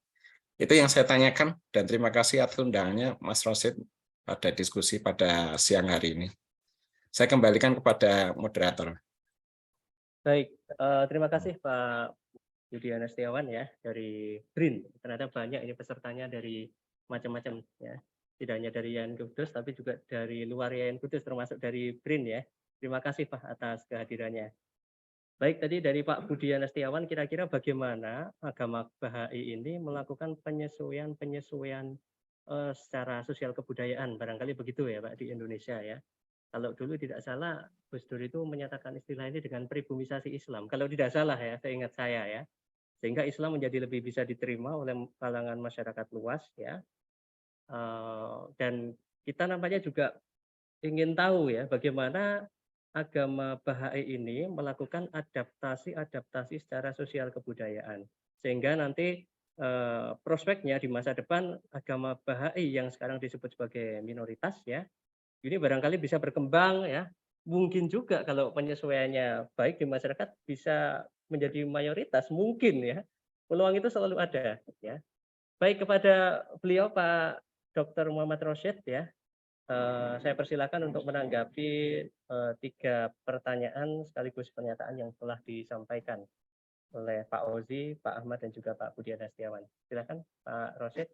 Itu yang saya tanyakan, dan terima kasih atas undangannya Mas Rosid pada diskusi pada siang hari ini. Saya kembalikan kepada moderator. Baik, terima kasih Pak Budiana Setiawan ya dari BRIN. Ternyata banyak ini pesertanya dari macam-macam ya. Tidak hanya dari Yayan Kudus tapi juga dari luar Yayan Kudus termasuk dari BRIN ya. Terima kasih Pak atas kehadirannya. Baik, tadi dari Pak Budiana Setiawan, kira-kira bagaimana agama Bahai ini melakukan penyesuaian secara sosial kebudayaan, barangkali begitu ya Pak di Indonesia ya. Kalau dulu tidak salah, Gus Dur itu menyatakan istilah ini dengan pribumisasi Islam. Kalau tidak salah ya, seingat saya ya. Sehingga Islam menjadi lebih bisa diterima oleh kalangan masyarakat luas ya. Dan kita nampaknya juga ingin tahu ya bagaimana agama Bahai ini melakukan adaptasi secara sosial kebudayaan. Sehingga nanti prospeknya di masa depan agama Bahai yang sekarang disebut sebagai minoritas ya, ini barangkali bisa berkembang ya. Mungkin juga kalau penyesuaiannya baik di masyarakat bisa menjadi mayoritas, mungkin ya. Peluang itu selalu ada ya. Baik, kepada beliau Pak Dr. Muhammad Rosyid ya. Saya persilakan untuk menanggapi 3 pertanyaan sekaligus pernyataan yang telah disampaikan oleh Pak Ozi, Pak Ahmad, dan juga Pak Budiana Setiawan. Silakan Pak Rosyid.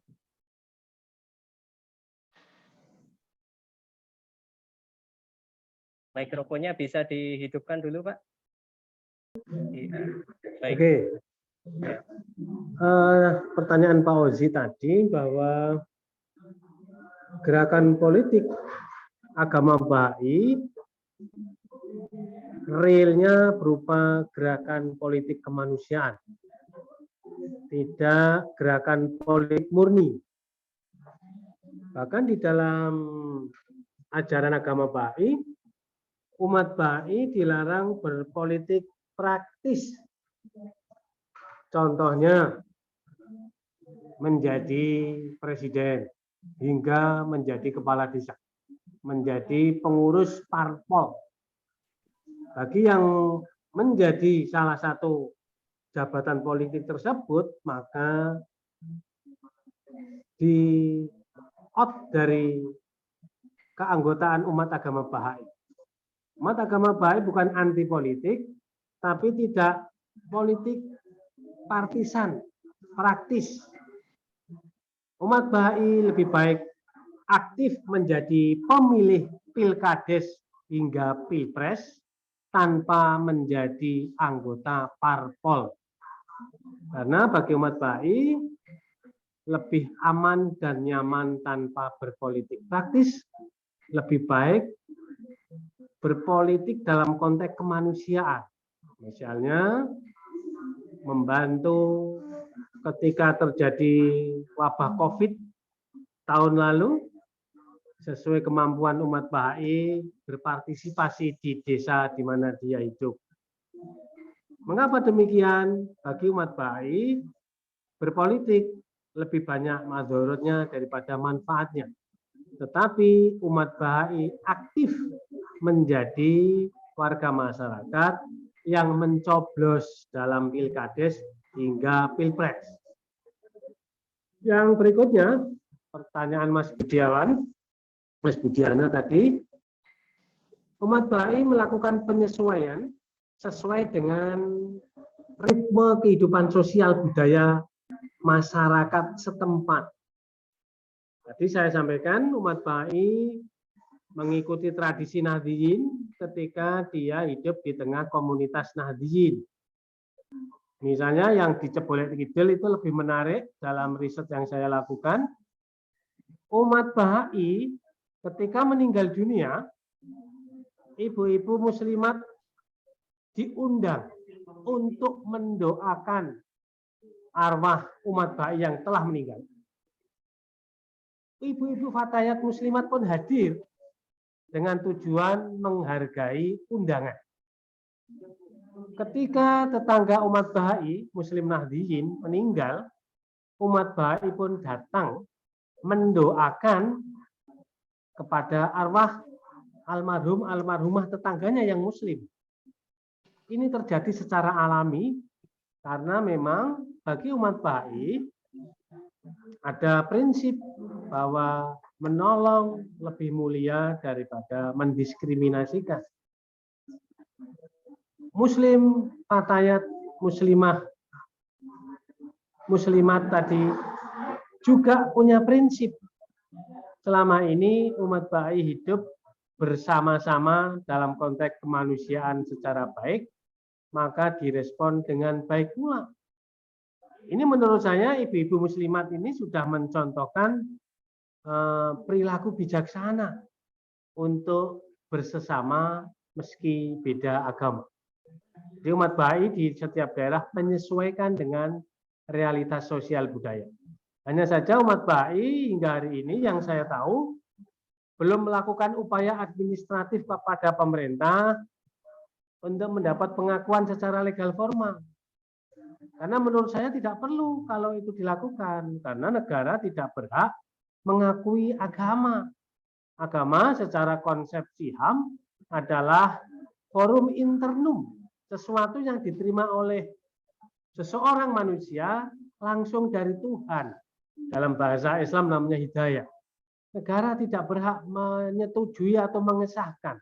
Mikrofonnya bisa dihidupkan dulu, Pak. Baik. Oke. Pertanyaan Pak Ozi tadi bahwa gerakan politik agama Bahai realnya berupa gerakan politik kemanusiaan, tidak gerakan politik murni. Bahkan di dalam ajaran agama Bahai, umat Bahai dilarang berpolitik praktis. Contohnya menjadi presiden hingga menjadi kepala desa, menjadi pengurus parpol. Bagi yang menjadi salah satu jabatan politik tersebut, maka di-out dari keanggotaan umat agama Bahai. Umat agama Bahai bukan anti politik, tapi tidak politik partisan, praktis. Umat Bahai lebih baik aktif menjadi pemilih pilkades hingga pilpres tanpa menjadi anggota parpol. Karena bagi umat Bahai lebih aman dan nyaman tanpa berpolitik praktis, lebih baik berpolitik dalam konteks kemanusiaan. Misalnya membantu ketika terjadi wabah COVID tahun lalu, sesuai kemampuan umat Bahai berpartisipasi di desa di mana dia hidup. Mengapa demikian? Bagi umat Bahai, berpolitik lebih banyak madharatnya daripada manfaatnya. Tetapi umat Bahai aktif menjadi warga masyarakat yang mencoblos dalam pilkades hingga pilpres. Yang berikutnya, pertanyaan Mas Budiana tadi, umat Bahai melakukan penyesuaian sesuai dengan ritme kehidupan sosial budaya masyarakat setempat. Tadi saya sampaikan umat Bahai mengikuti tradisi Nahdiyin ketika dia hidup di tengah komunitas Nahdiyin. Misalnya yang di Cebolek Kidul itu lebih menarik dalam riset yang saya lakukan. Umat Bahai ketika meninggal dunia, ibu-ibu muslimat diundang untuk mendoakan arwah umat Bahai yang telah meninggal. Ibu-ibu fatayat muslimat pun hadir dengan tujuan menghargai undangan. Ketika tetangga umat Bahai, Muslim Nahdiyin, meninggal, umat Bahai pun datang mendoakan kepada arwah almarhum almarhumah tetangganya yang Muslim. Ini terjadi secara alami karena memang bagi umat Bahai ada prinsip bahwa menolong lebih mulia daripada mendiskriminasikan. Muslim, fatayat, muslimat tadi juga punya prinsip. Selama ini umat Bahai hidup bersama-sama dalam konteks kemanusiaan secara baik, maka direspon dengan baik pula. Ini menurut saya ibu-ibu muslimat ini sudah mencontohkan perilaku bijaksana untuk bersesama meski beda agama. Di umat Bahai di setiap daerah menyesuaikan dengan realitas sosial budaya. Hanya saja umat Bahai hingga hari ini yang saya tahu belum melakukan upaya administratif kepada pemerintah untuk mendapat pengakuan secara legal formal. Karena menurut saya tidak perlu kalau itu dilakukan, karena negara tidak berhak mengakui agama. Agama secara konsepsi HAM adalah forum internum, sesuatu yang diterima oleh seseorang manusia langsung dari Tuhan. Dalam bahasa Islam namanya hidayah. Negara tidak berhak menyetujui atau mengesahkan.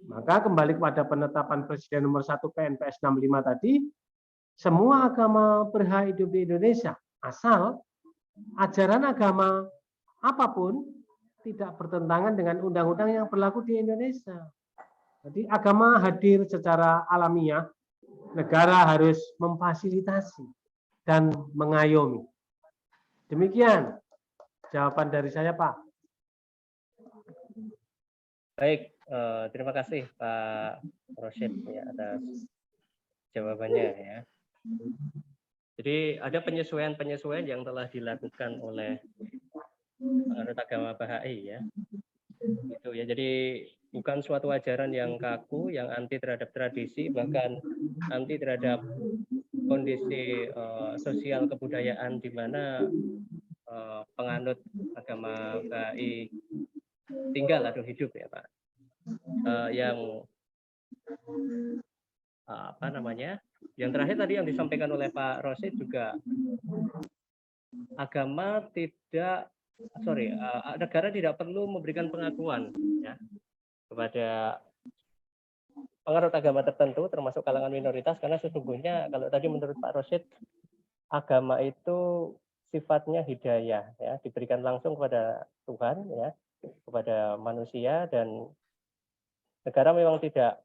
Maka kembali kepada penetapan Presiden nomor 1 PNPS 65 tadi, semua agama berhak hidup di Indonesia, asal ajaran agama apapun tidak bertentangan dengan undang-undang yang berlaku di Indonesia. Jadi agama hadir secara alamiah, negara harus memfasilitasi dan mengayomi. Demikian jawaban dari saya, Pak. Baik, terima kasih Pak Rosyid ya, atas jawabannya ya. Jadi ada penyesuaian-penyesuaian yang telah dilakukan oleh penganut agama Bahai ya. Gitu ya. Jadi bukan suatu ajaran yang kaku, yang anti terhadap tradisi, bahkan anti terhadap kondisi sosial kebudayaan di mana penganut agama Bahai tinggal atau hidup ya Pak. Yang apa namanya? Yang terakhir tadi yang disampaikan oleh Pak Rosyid juga, agama tidak, negara tidak perlu memberikan pengakuan ya kepada penganut agama tertentu, termasuk kalangan minoritas, karena sesungguhnya kalau tadi menurut Pak Rosyid, agama itu sifatnya hidayah ya, diberikan langsung kepada Tuhan ya, kepada manusia, dan negara memang tidak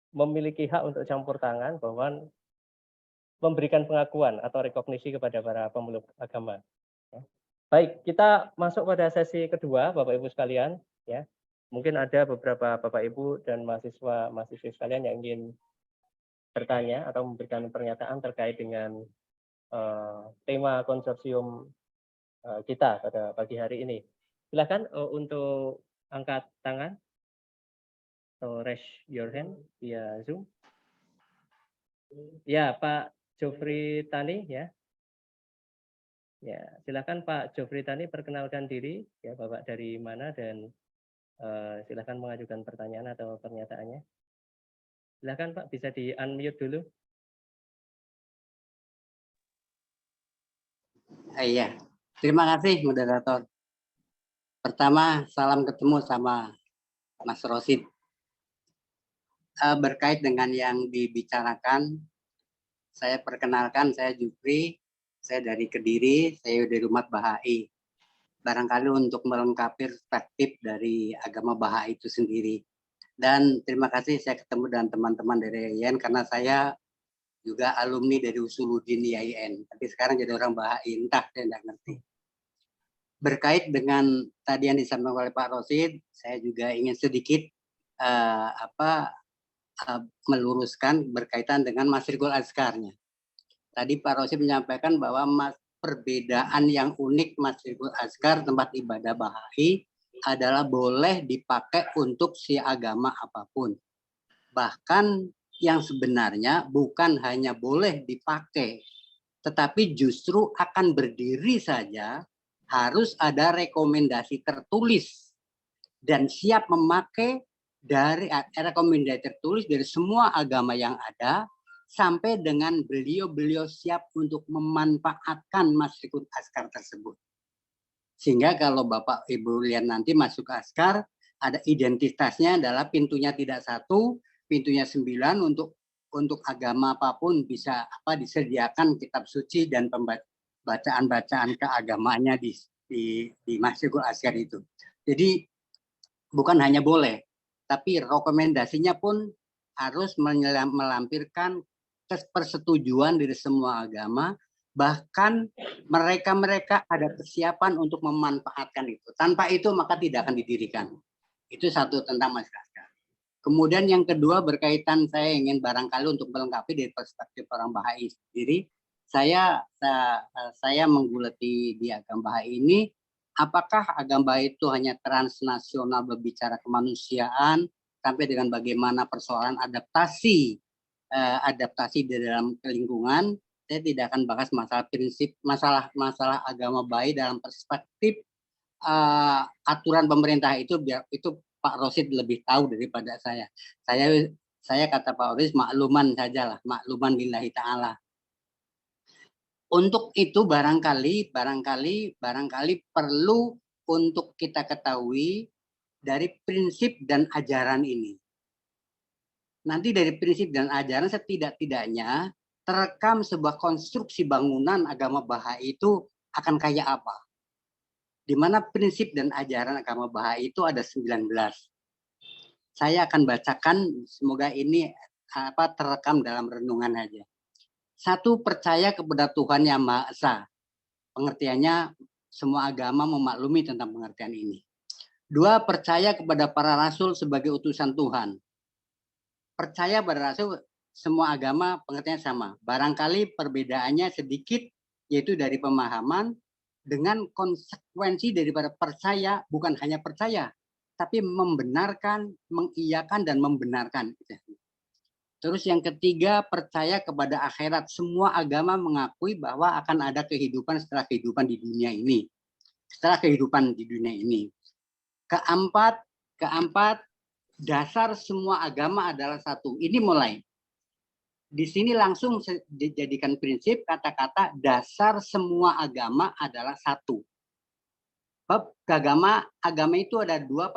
memiliki hak untuk campur tangan bahwa memberikan pengakuan atau rekognisi kepada para pemeluk agama. Ya. Baik, kita masuk pada sesi kedua, Bapak Ibu sekalian. Ya, mungkin ada beberapa Bapak Ibu dan mahasiswa sekalian yang ingin bertanya atau memberikan pernyataan terkait dengan tema konsorsium kita pada pagi hari ini. Silakan untuk angkat tangan atau raise your hand via Zoom. Ya, Pak Jofri Tani ya. Ya, silakan Pak Jofri Tani perkenalkan diri ya, Bapak dari mana, dan silakan mengajukan pertanyaan atau pernyataannya. Silakan Pak, bisa di-unmute dulu. Iya, terima kasih moderator. Pertama, salam ketemu sama Mas Rosyid. Berkait dengan yang dibicarakan, saya perkenalkan, saya Jufri, saya dari Kediri, saya dari umat Bahai. Barangkali untuk melengkapi perspektif dari agama Bahai itu sendiri. Dan terima kasih saya ketemu dengan teman-teman dari IAIN, karena saya juga alumni dari Usuluddin IAIN. Tapi sekarang jadi orang Bahai, entah saya tidak ngerti. Berkait dengan tadi yang disampaikan oleh Pak Rosyid, saya juga ingin sedikit meluruskan berkaitan dengan Masyrikul Azkarnya. Tadi Pak Rosyid menyampaikan bahwa perbedaan yang unik Masyrikul Azkar tempat ibadah Bahai adalah boleh dipakai untuk si agama apapun. Bahkan yang sebenarnya bukan hanya boleh dipakai, tetapi justru akan berdiri saja harus ada rekomendasi tertulis dan siap memakai dari rekomendasi tertulis dari semua agama yang ada, sampai dengan beliau siap untuk memanfaatkan Masyrikul Azkar tersebut. Sehingga kalau Bapak Ibu lihat nanti masuk Azkar, ada identitasnya adalah pintunya tidak 1, pintunya 9, untuk agama apapun bisa disediakan kitab suci dan bacaan-bacaan keagamanya di Masyrikul Azkar itu. Jadi bukan hanya boleh, tapi rekomendasinya pun harus melampirkan persetujuan dari semua agama, bahkan mereka ada kesiapan untuk memanfaatkan itu. Tanpa itu maka tidak akan didirikan. Itu satu tentang masyarakat. Kemudian yang kedua berkaitan, saya ingin barangkali untuk melengkapi dari perspektif orang Bahai sendiri, saya menggulati di agama Bahai ini, apakah agama Bahai itu hanya transnasional berbicara kemanusiaan, sampai dengan bagaimana persoalan adaptasi di dalam lingkungan. Saya tidak akan bahas masalah prinsip, masalah agama Bahai dalam perspektif aturan pemerintah itu, biar itu Pak Rosid lebih tahu daripada saya. Saya kata Pak Rosid makluman saja lah, makluman lillahi ta'ala. Untuk itu barangkali perlu untuk kita ketahui dari prinsip dan ajaran ini. Nanti dari prinsip dan ajaran setidak-tidaknya terekam sebuah konstruksi bangunan agama Bahai itu akan kayak apa. Di mana prinsip dan ajaran agama Bahai itu ada 19. Saya akan bacakan, semoga ini terekam dalam renungan aja. 1, percaya kepada Tuhan Yang Maha Esa. Pengertiannya semua agama memaklumi tentang pengertian ini. 2, percaya kepada para rasul sebagai utusan Tuhan. Percaya pada rasul, semua agama pengertiannya sama. Barangkali perbedaannya sedikit, yaitu dari pemahaman, dengan konsekuensi daripada percaya, bukan hanya percaya, tapi membenarkan, mengiyakan, dan membenarkan. Terus yang ketiga, percaya kepada akhirat. Semua agama mengakui bahwa akan ada kehidupan setelah kehidupan di dunia ini. Keempat, dasar semua agama adalah satu. Ini mulai. Di sini langsung dijadikan prinsip kata-kata dasar semua agama adalah satu. Bab agama itu ada 2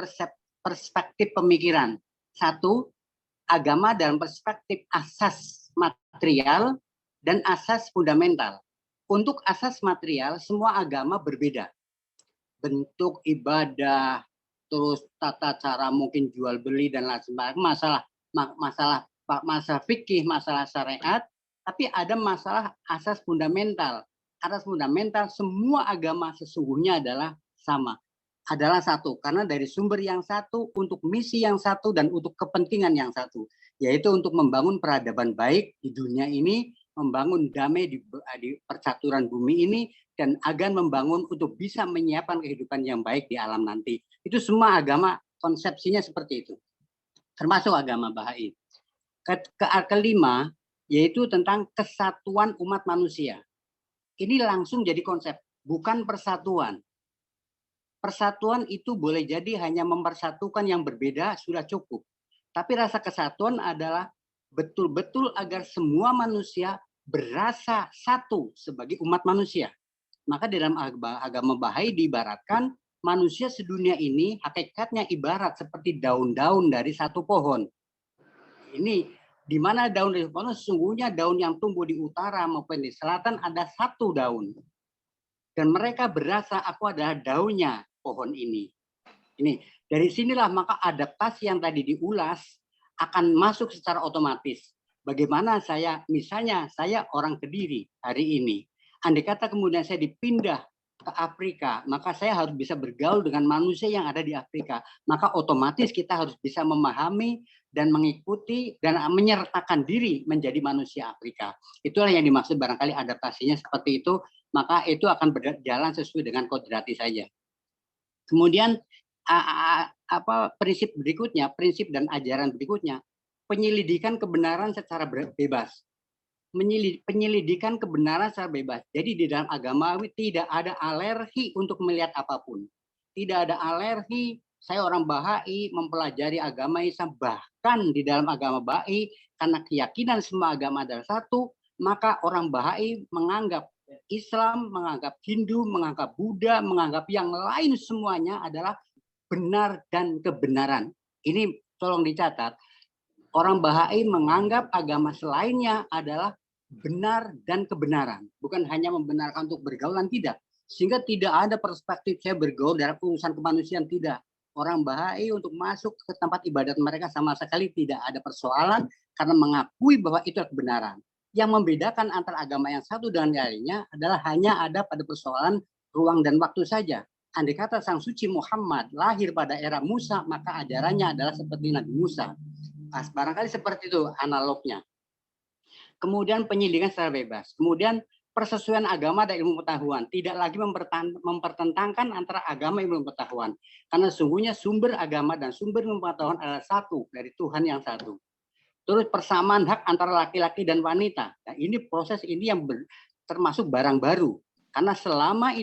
perspektif pemikiran. 1, agama dalam perspektif asas material dan asas fundamental. Untuk asas material, semua agama berbeda. Bentuk ibadah, terus tata cara mungkin jual beli dan lain sebagainya, masalah fikih, masalah syariat, tapi ada masalah asas fundamental. Asas fundamental semua agama sesungguhnya adalah sama, adalah satu, karena dari sumber yang satu, untuk misi yang satu, dan untuk kepentingan yang satu, yaitu untuk membangun peradaban baik di dunia ini, membangun damai di percaturan bumi ini, dan agar membangun untuk bisa menyiapkan kehidupan yang baik di alam nanti. Itu semua agama konsepsinya seperti itu, termasuk agama Bahai. Kelima, yaitu tentang kesatuan umat manusia. Ini langsung jadi konsep, bukan persatuan. Persatuan itu boleh jadi hanya mempersatukan yang berbeda, sudah cukup. Tapi rasa kesatuan adalah betul-betul agar semua manusia berasa satu sebagai umat manusia. Maka dalam agama Bahai diibaratkan manusia sedunia ini hakikatnya ibarat seperti daun-daun dari satu pohon. Ini di mana daun dari pohon, sesungguhnya daun yang tumbuh di utara maupun di selatan ada satu daun. Dan mereka berasa aku adalah daunnya pohon ini. Ini dari sinilah maka adaptasi yang tadi diulas akan masuk secara otomatis. Bagaimana misalnya saya orang Kediri hari ini. Andai kata kemudian saya dipindah ke Afrika, maka saya harus bisa bergaul dengan manusia yang ada di Afrika. Maka otomatis kita harus bisa memahami dan mengikuti dan menyertakan diri menjadi manusia Afrika. Itulah yang dimaksud barangkali adaptasinya seperti itu, maka itu akan berjalan sesuai dengan kodrati saja. Kemudian prinsip berikutnya, prinsip dan ajaran berikutnya, penyelidikan kebenaran secara bebas. Penyelidikan kebenaran secara bebas. Jadi di dalam agamawi tidak ada alergi untuk melihat apapun. Tidak ada alergi, saya orang Bahai mempelajari agama Islam, bahkan di dalam agama Bahai, karena keyakinan semua agama adalah satu, maka orang Bahai menganggap Islam, menganggap Hindu, menganggap Buddha, menganggap yang lain semuanya adalah benar dan kebenaran. Ini tolong dicatat. Orang Bahai menganggap agama selainnya adalah benar dan kebenaran. Bukan hanya membenarkan untuk bergaulan, tidak. Sehingga tidak ada perspektif saya bergaul dalam urusan kemanusiaan, tidak. orang Bahai untuk masuk ke tempat ibadat mereka sama sekali tidak ada persoalan karena mengakui bahwa itu kebenaran. Yang membedakan antara agama yang satu dengan yang lainnya adalah hanya ada pada persoalan ruang dan waktu saja. Andai kata Sang Suci Muhammad lahir pada era Musa, maka ajarannya adalah seperti Nabi Musa. Barangkali seperti itu analognya. Kemudian penyelidikan secara bebas. Kemudian persesuaian agama dan ilmu pengetahuan. Tidak lagi mempertentangkan antara agama dan ilmu pengetahuan. Karena sesungguhnya sumber agama dan sumber ilmu pengetahuan adalah satu, dari Tuhan yang satu. Terus persamaan hak antara laki-laki dan wanita. Nah, ini proses ini yang termasuk barang baru. Karena selama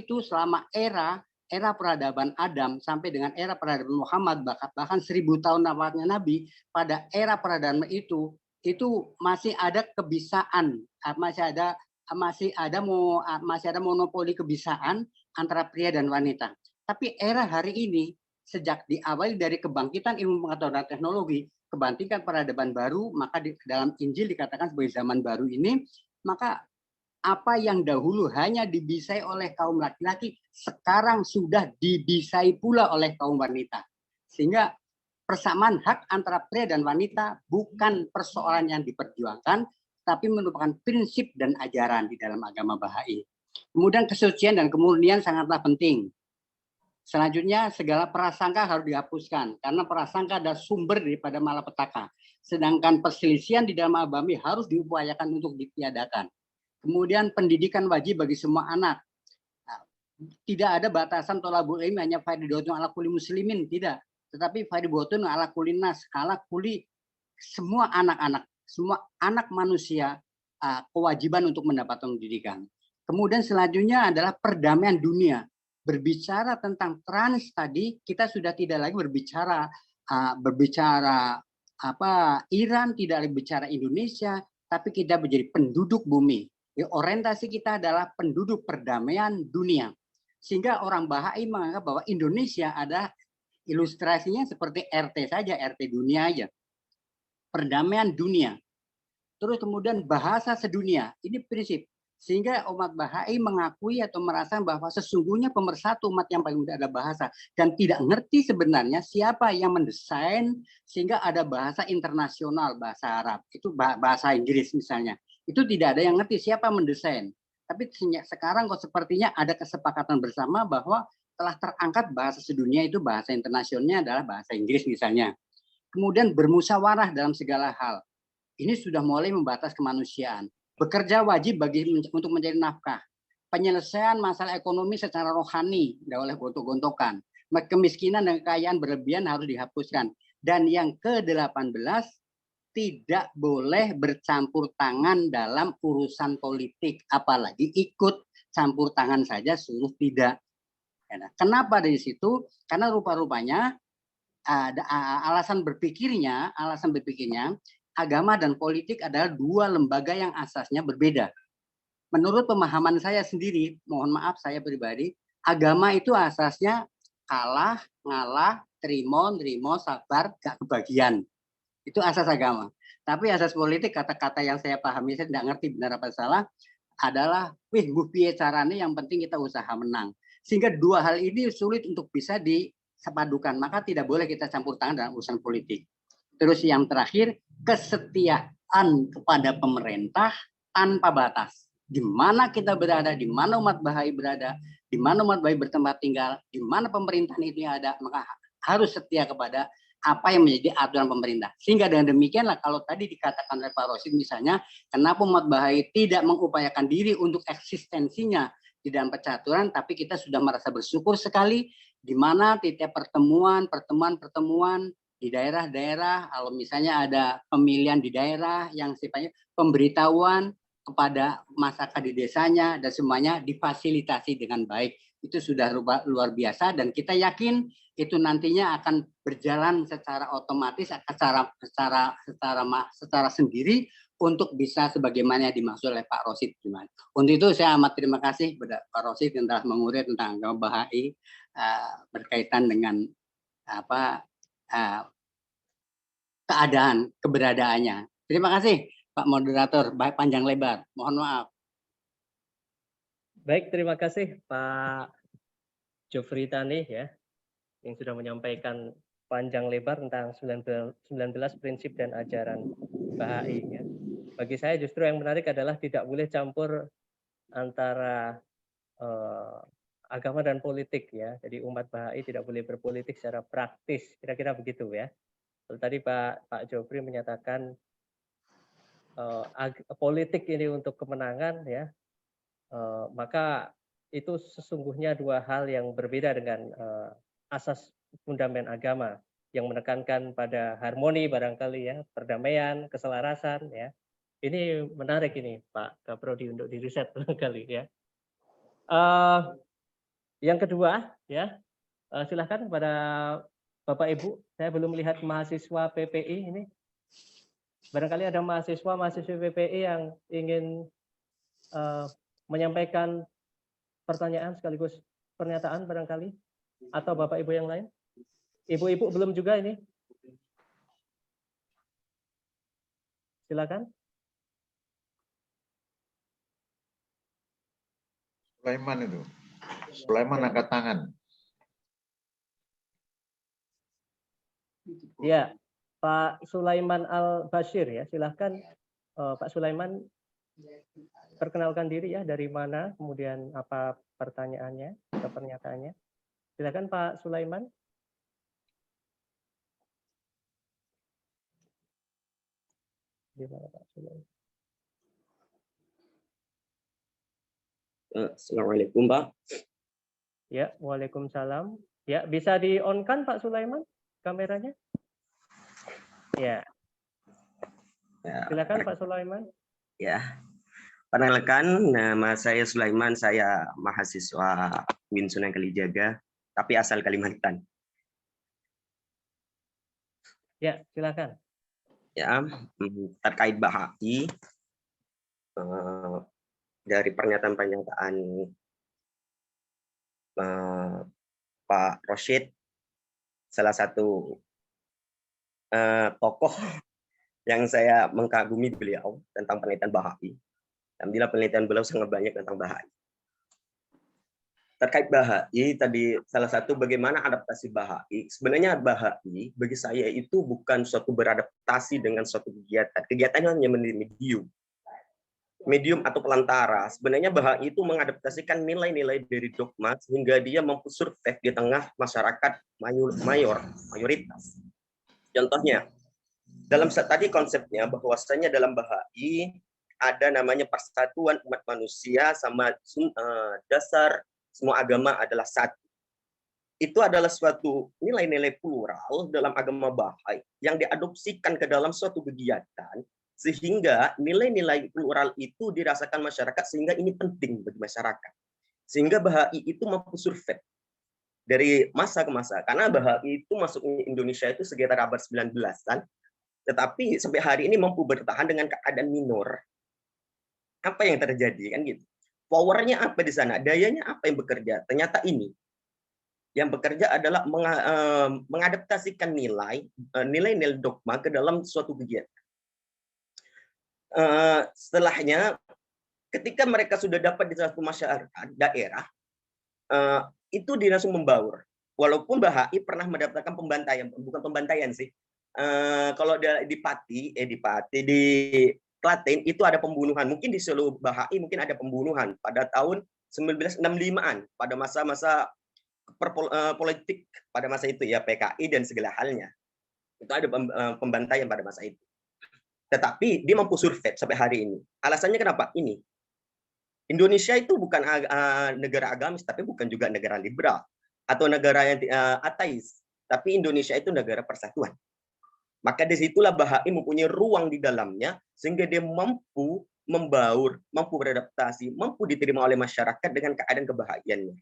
era peradaban Adam sampai dengan era peradaban Muhammad, bahkan 1000 tahun wafatnya Nabi, pada era peradaban itu masih ada kebisaan, masih ada monopoli kebisaan antara pria dan wanita. Tapi era hari ini, sejak diawali dari kebangkitan ilmu pengetahuan dan teknologi, kebangkitan peradaban baru, maka dalam Injil dikatakan sebagai zaman baru ini, maka apa yang dahulu hanya dibisai oleh kaum laki-laki, sekarang sudah dibisai pula oleh kaum wanita. Sehingga persamaan hak antara pria dan wanita bukan persoalan yang diperjuangkan, tapi merupakan prinsip dan ajaran di dalam agama Bahai. Kemudian kesucian dan kemurnian sangatlah penting. Selanjutnya, segala prasangka harus dihapuskan, karena prasangka adalah sumber daripada malapetaka. Sedangkan perselisihan di dalam agama harus diupayakan untuk ditiadakan. Kemudian pendidikan wajib bagi semua anak. Tidak ada batasan tolabul ilmi hanya fardhiyatun ala kulli muslimin, tidak. Tetapi fardhiyatun ala kulli nas, ala kulli semua anak-anak, semua anak manusia kewajiban untuk mendapatkan pendidikan. Kemudian selanjutnya adalah perdamaian dunia. Berbicara tentang trans tadi, kita sudah tidak lagi berbicara Iran, tidak lagi bicara Indonesia, tapi kita menjadi penduduk bumi. Orientasi kita adalah penduduk perdamaian dunia. Sehingga orang Bahai menganggap bahwa Indonesia ada ilustrasinya seperti RT saja, RT dunia aja. Perdamaian dunia. Terus kemudian bahasa sedunia. Ini prinsip. Sehingga umat Bahai mengakui atau merasa bahwa sesungguhnya pemersatu umat yang paling mudah ada bahasa. Dan tidak ngerti sebenarnya siapa yang mendesain sehingga ada bahasa internasional, bahasa Arab. Itu bahasa Inggris misalnya. Itu tidak ada yang ngerti siapa mendesain. Tapi sekarang kok sepertinya ada kesepakatan bersama bahwa telah terangkat bahasa sedunia itu bahasa internasionalnya adalah bahasa Inggris misalnya. Kemudian bermusyawarah dalam segala hal. Ini sudah mulai membatas kemanusiaan. Bekerja wajib untuk mencari nafkah. Penyelesaian masalah ekonomi secara rohani, tidak oleh gontok-gontokan. Kemiskinan dan kekayaan berlebihan harus dihapuskan. Dan yang ke-18, tidak boleh bercampur tangan dalam urusan politik, apalagi ikut campur tangan saja suruh tidak. Kenapa dari situ? Karena rupa-rupanya ada alasan berpikirnya agama dan politik adalah dua lembaga yang asasnya berbeda. Menurut pemahaman saya sendiri, mohon maaf saya pribadi, agama itu asasnya kalah, ngalah, terima, sabar, gak kebagian. Itu asas agama. Tapi asas politik, kata-kata yang saya pahami, saya tidak ngerti benar apa salah, adalah, piye caranya, yang penting kita usaha menang. Sehingga dua hal ini sulit untuk bisa disepadukan. Maka tidak boleh kita campur tangan dalam urusan politik. Terus yang terakhir, kesetiaan kepada pemerintah tanpa batas. Di mana kita berada, di mana umat Bahai berada, di mana umat Bahai bertempat tinggal, di mana pemerintahan itu ada, maka harus setia kepada apa yang menjadi aturan pemerintah. Sehingga dengan demikianlah kalau tadi dikatakan oleh Pak Rosid misalnya, kenapa umat Bahai tidak mengupayakan diri untuk eksistensinya di dalam percaturan, tapi kita sudah merasa bersyukur sekali di mana tiap pertemuan di daerah-daerah, kalau misalnya ada pemilihan di daerah yang sifatnya pemberitahuan kepada masyarakat di desanya dan semuanya difasilitasi dengan baik. Itu sudah luar biasa dan kita yakin itu nantinya akan berjalan secara otomatis, secara sendiri untuk bisa sebagaimana dimaksud oleh Pak Rosid. Untuk itu saya amat terima kasih kepada Pak Rosid yang telah mengurai tentang agama Bahai berkaitan dengan keadaan keberadaannya. Terima kasih Pak Moderator, baik panjang lebar. Mohon maaf. Baik, terima kasih Pak Jofri Tani ya. yang sudah menyampaikan panjang lebar tentang 19 prinsip dan ajaran Bahai. Ya. Bagi saya justru yang menarik adalah tidak boleh campur antara agama dan politik ya. Jadi umat Bahai tidak boleh berpolitik secara praktis. Kira-kira begitu ya. Tadi Pak Jopri menyatakan politik ini untuk kemenangan ya. Maka itu sesungguhnya dua hal yang berbeda dengan asas fundament agama yang menekankan pada harmoni barangkali ya, perdamaian, keselarasan ya. Ini menarik ini Pak Kaprodi untuk diriset barangkali ya. Yang kedua ya, silakan kepada Bapak Ibu, saya belum melihat mahasiswa PPI ini. Barangkali ada mahasiswa PPI yang ingin menyampaikan pertanyaan sekaligus pernyataan barangkali, atau Bapak Ibu yang lain. Ibu-ibu belum juga ini. Silakan. Sulaiman itu. Sulaiman angkat tangan. Ya, Pak Sulaiman Al-Bashir ya, silahkan Pak Sulaiman perkenalkan diri ya, dari mana, kemudian apa pertanyaannya atau pernyataannya. Silakan Pak Sulaiman. Di mana Pak Sulaiman? Assalamualaikum Pak. Ya, waalaikumsalam. Ya, bisa di-on-kan Pak Sulaiman kameranya? Ya. Silakan Pak Sulaiman. Ya. Perkenalkan, nama saya Sulaiman, saya mahasiswa UIN Sunan Kalijaga, tapi asal Kalimantan. Ya, silakan. Ya, terkait Bahai, dari pernyataan-pernyataan Pak Rosyid, salah satu tokoh yang saya mengagumi beliau tentang penelitian Bahai. Alhamdulillah penelitian beliau sangat banyak tentang Bahai. Terkait Bahai, tadi salah satu bagaimana adaptasi Bahai. Sebenarnya Bahai bagi saya itu bukan suatu beradaptasi dengan suatu kegiatan. Kegiatannya hanya medium. Medium atau pelantara. Sebenarnya Bahai itu mengadaptasikan nilai-nilai dari dogma sehingga dia mampu survive di tengah masyarakat mayoritas. Contohnya, dalam tadi konsepnya bahwasanya dalam Bahai ada namanya persatuan umat manusia sama dasar semua agama adalah satu. Itu adalah suatu nilai-nilai plural dalam agama Bahai yang diadopsikan ke dalam suatu kegiatan sehingga nilai-nilai plural itu dirasakan masyarakat sehingga ini penting bagi masyarakat. Sehingga Bahai itu mampu survive dari masa ke masa. Karena Bahai itu masuknya Indonesia itu sekitar abad 19-an, tetapi sampai hari ini mampu bertahan dengan keadaan minor. Apa yang terjadi kan gitu? Powernya apa di sana? Dayanya apa yang bekerja? Ternyata ini yang bekerja adalah mengadaptasikan nilai-nilai dogma ke dalam suatu kegiatan. Setelahnya, ketika mereka sudah dapat di satu masyarakat daerah, itu dia langsung membaur. Walaupun Bahai pernah mendapatkan pembantaian, bukan pembantaian sih. Kalau di Klaten itu ada pembunuhan. Mungkin di seluruh Bahai mungkin ada pembunuhan pada tahun 1965-an, pada masa-masa politik pada masa itu ya, PKI dan segala halnya. Itu ada pembantaian pada masa itu. Tetapi dia mampu survive sampai hari ini. Alasannya kenapa? Ini. Indonesia itu bukan negara agamis, tapi bukan juga negara liberal atau negara yang ateis. Tapi Indonesia itu negara persatuan. Maka disitulah Bahai mempunyai ruang di dalamnya sehingga dia mampu membaur, mampu beradaptasi, mampu diterima oleh masyarakat dengan keadaan kebahagiaannya.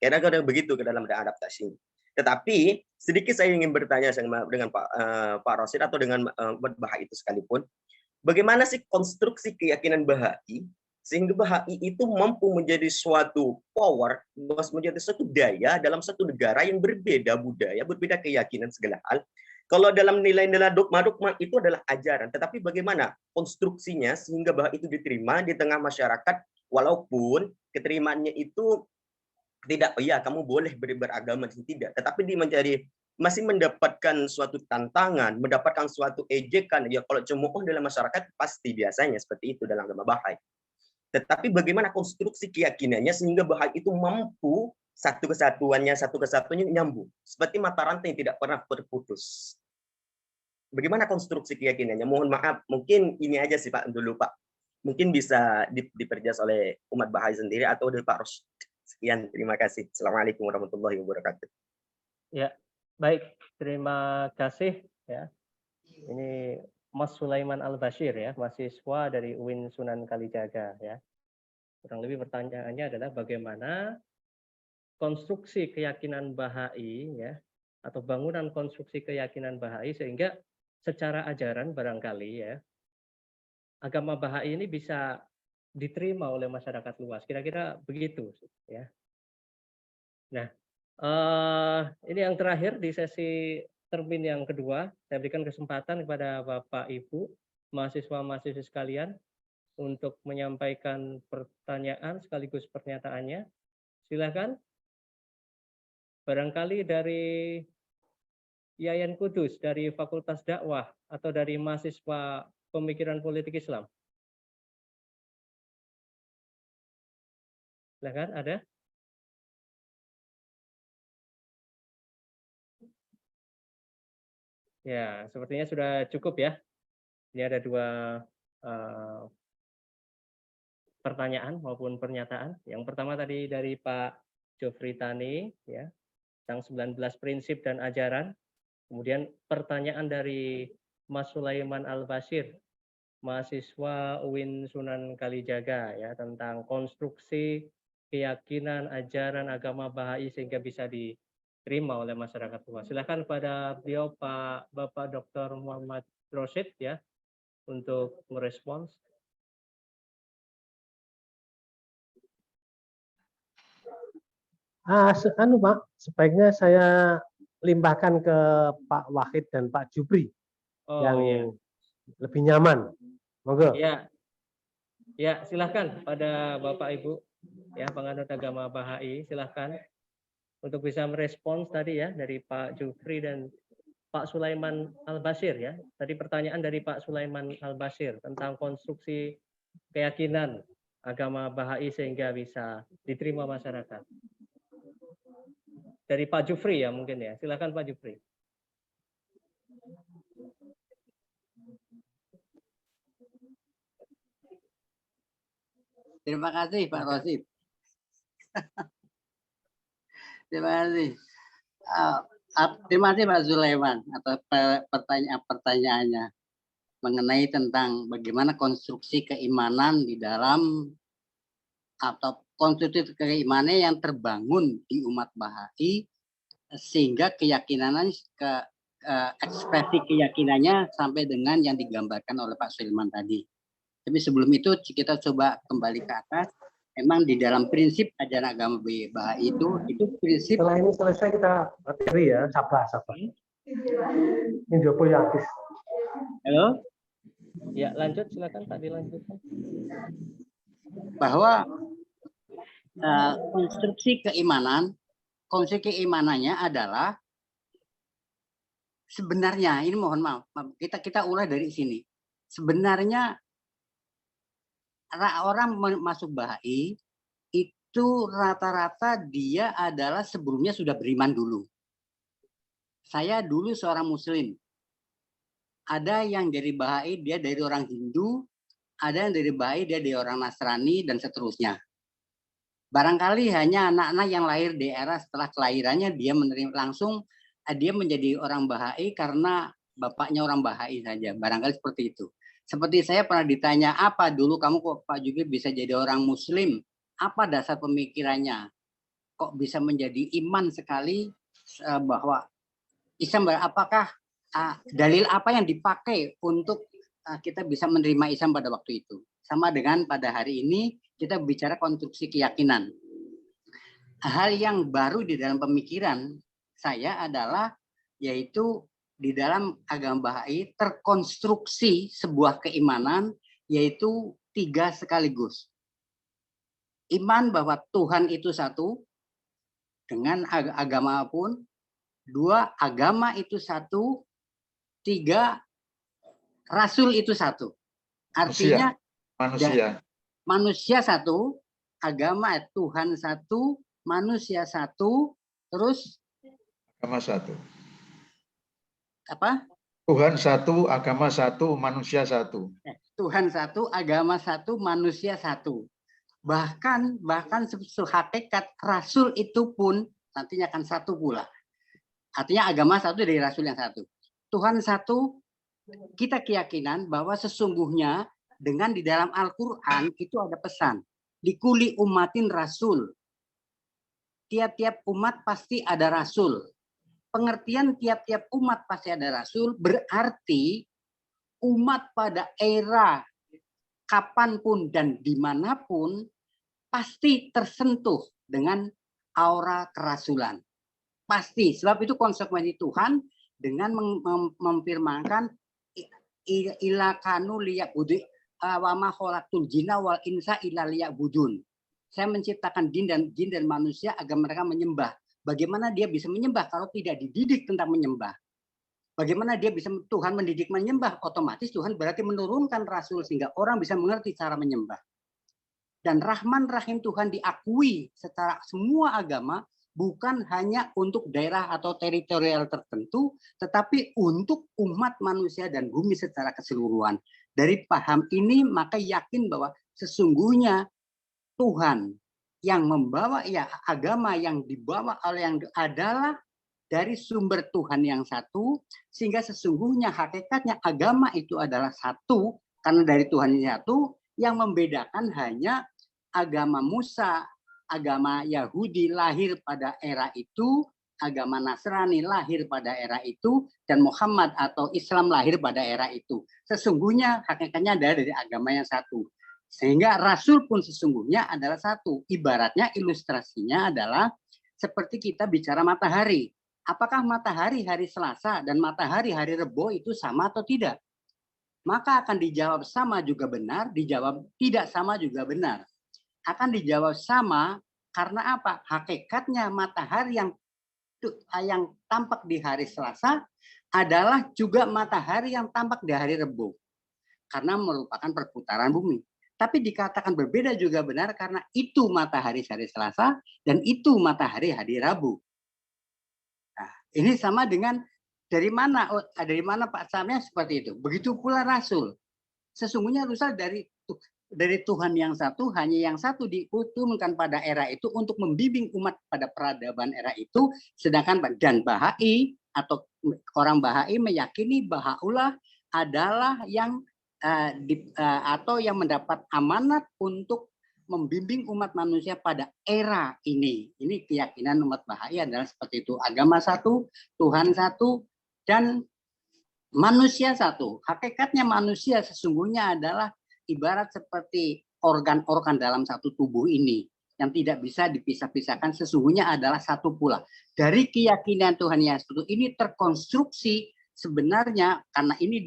Kira-kira begitu ke dalam adaptasi. Tetapi sedikit saya ingin bertanya dengan Pak Rosyid atau dengan Bahai itu sekalipun, bagaimana sih konstruksi keyakinan Bahai sehingga Bahai itu mampu menjadi suatu power, menjadi suatu daya dalam satu negara yang berbeda budaya, berbeda keyakinan segala hal. Kalau dalam nilai-nilai dogma itu adalah ajaran, tetapi bagaimana konstruksinya sehingga Bahai itu diterima di tengah masyarakat, walaupun keterimaannya itu tidak, oh iya kamu boleh beragama di sini, tidak, tetapi dia masih mendapatkan suatu tantangan, mendapatkan suatu ejekan. Ya kalau cemooh dalam masyarakat pasti biasanya seperti itu dalam agama Baha'i. Tetapi bagaimana konstruksi keyakinannya sehingga Baha'i itu mampu satu kesatuannya nyambung, seperti mata rantai yang tidak pernah berputus. Bagaimana konstruksi keyakinannya? Mohon maaf, mungkin ini aja sih Pak dulu Pak. Mungkin bisa diperjelas oleh umat Baha'i sendiri atau dari Pak Ros. Sekian, terima kasih. Assalamualaikum warahmatullahi wabarakatuh. Ya, baik. Terima kasih ya. Ini Mas Sulaiman Al-Bashir ya, mahasiswa dari UIN Sunan Kalijaga ya. Kurang lebih pertanyaannya adalah bagaimana konstruksi keyakinan Baha'i ya, atau bangunan konstruksi keyakinan Baha'i sehingga secara ajaran barangkali ya, agama Baha'i ini bisa diterima oleh masyarakat luas. Kira-kira begitu ya. Nah, ini yang terakhir di sesi termin yang kedua, saya berikan kesempatan kepada Bapak Ibu, mahasiswa-mahasiswi sekalian untuk menyampaikan pertanyaan sekaligus pernyataannya. Silakan. Barangkali dari Yayan Kudus, dari Fakultas Dakwah, atau dari mahasiswa Pemikiran Politik Islam. Silakan, ada? Ya, sepertinya sudah cukup ya. Ini ada dua pertanyaan maupun pernyataan. Yang pertama tadi dari Pak Jofri Tani, ya, tentang 19 prinsip dan ajaran. Kemudian pertanyaan dari Mas Sulaiman Al-Bashir, mahasiswa UIN Sunan Kalijaga, ya, tentang konstruksi keyakinan ajaran agama Baha'i sehingga bisa diterima oleh masyarakat luas. Silakan kepada beliau Bapak Dr. Muhammad Rosyid ya untuk merespons. Pak, sebaiknya saya limpahkan ke Pak Wahid dan Pak Jupri yang lebih nyaman. Monggo. Ya, ya silahkan pada Bapak Ibu ya penganut agama Baha'i, silahkan untuk bisa merespons tadi ya dari Pak Jufri dan Pak Sulaiman Al-Bashir ya. Tadi pertanyaan dari Pak Sulaiman Al-Bashir tentang konstruksi keyakinan agama Baha'i sehingga bisa diterima masyarakat. Dari Pak Jufri ya mungkin ya. Silakan Pak Jufri. Terima kasih Pak Rosyid. Terima kasih. Terima kasih Pak Sulaiman atas pertanyaannya mengenai tentang bagaimana konstruksi keimanan di dalam atau konstruksi keimanan yang terbangun di umat Baha'i sehingga keyakinannya ekspresi keyakinannya sampai dengan yang digambarkan oleh Pak Sulaiman tadi. Tapi sebelum itu kita coba kembali ke atas. Memang di dalam prinsip ajaran agama Baha'i itu prinsip. Setelah ini selesai kita materi ya, sabar. Ini Joko Yakis. Halo. Ya lanjut silakan Pak dilanjutkan. Bahwa konstruksi keimanannya adalah sebenarnya ini mohon maaf kita ulas dari sini. Sebenarnya orang masuk Baha'i itu rata-rata dia adalah sebelumnya sudah beriman dulu. Saya dulu seorang Muslim. Ada yang dari Baha'i dia dari orang Hindu, ada yang dari Baha'i dia dari orang Nasrani dan seterusnya. Barangkali hanya anak-anak yang lahir di era setelah kelahirannya dia menerima langsung dia menjadi orang Baha'i karena bapaknya orang Baha'i saja. Barangkali seperti itu. Seperti saya pernah ditanya, apa dulu kamu kok Pak Jufri bisa jadi orang Muslim? Apa dasar pemikirannya? Kok bisa menjadi iman sekali bahwa Islam, apakah dalil apa yang dipakai untuk kita bisa menerima Islam pada waktu itu? Sama dengan pada hari ini kita bicara konstruksi keyakinan. Hal yang baru di dalam pemikiran saya adalah yaitu di dalam agama Baha'i terkonstruksi sebuah keimanan yaitu 3 sekaligus. Iman bahwa Tuhan itu satu, dengan agama pun. 2, agama itu satu. 3, rasul itu satu. Artinya manusia satu, agama Tuhan satu, manusia satu, terus agama satu. Apa? Tuhan satu, agama satu, manusia satu. Tuhan satu, agama satu, manusia satu. Bahkan hakikat rasul itu pun nantinya akan satu pula. Artinya agama satu dari rasul yang satu. Tuhan satu, kita keyakinan bahwa sesungguhnya dengan di dalam Al-Quran itu ada pesan. Likuli umatin rasul. Tiap-tiap umat pasti ada rasul. Pengertian tiap-tiap umat pasti ada rasul berarti umat pada era kapanpun dan dimanapun pasti tersentuh dengan aura kerasulan. Pasti, sebab itu konsekuensi Tuhan dengan memfirmankan ilakanu liya'budu wa ma khalaqtul jinna wal insa illa liya'budun. Saya menciptakan jin dan manusia agar mereka menyembah. Bagaimana dia bisa menyembah kalau tidak dididik tentang menyembah? Bagaimana dia bisa Tuhan mendidik menyembah? Otomatis Tuhan berarti menurunkan rasul sehingga orang bisa mengerti cara menyembah. Dan Rahman Rahim Tuhan diakui secara semua agama, bukan hanya untuk daerah atau teritorial tertentu, tetapi untuk umat manusia dan bumi secara keseluruhan. Dari paham ini maka yakin bahwa sesungguhnya Tuhan yang membawa, ya agama yang dibawa oleh yang adalah dari sumber Tuhan yang satu, sehingga sesungguhnya hakikatnya agama itu adalah satu, karena dari Tuhan yang satu, yang membedakan hanya agama Musa, agama Yahudi lahir pada era itu, agama Nasrani lahir pada era itu, dan Muhammad atau Islam lahir pada era itu. Sesungguhnya hakikatnya adalah dari agama yang satu. Sehingga Rasul pun sesungguhnya adalah satu. Ibaratnya ilustrasinya adalah seperti kita bicara matahari. Apakah matahari hari Selasa dan matahari hari Rebo itu sama atau tidak? Maka akan dijawab sama juga benar, dijawab tidak sama juga benar. Akan dijawab sama karena apa? Hakikatnya matahari yang tampak di hari Selasa adalah juga matahari yang tampak di hari Rebo. Karena merupakan perputaran bumi. Tapi dikatakan berbeda juga benar karena itu matahari hari Selasa dan itu matahari hari Rabu. Nah, ini sama dengan dari mana Pak Samnya seperti itu. Begitu pula Rasul. Sesungguhnya Rasul dari Tuhan yang satu, hanya yang satu diutumkan pada era itu untuk membimbing umat pada peradaban era itu, sedangkan dan Bahai atau orang Bahai meyakini Baha'u'llah adalah yang atau yang mendapat amanat untuk membimbing umat manusia pada era ini. Ini keyakinan umat Bahai adalah seperti itu. Agama satu, Tuhan satu, dan manusia satu. Hakikatnya manusia sesungguhnya adalah ibarat seperti organ-organ dalam satu tubuh ini yang tidak bisa dipisah-pisahkan, sesungguhnya adalah satu pula. Dari keyakinan Tuhan yang satu ini terkonstruksi sebenarnya karena ini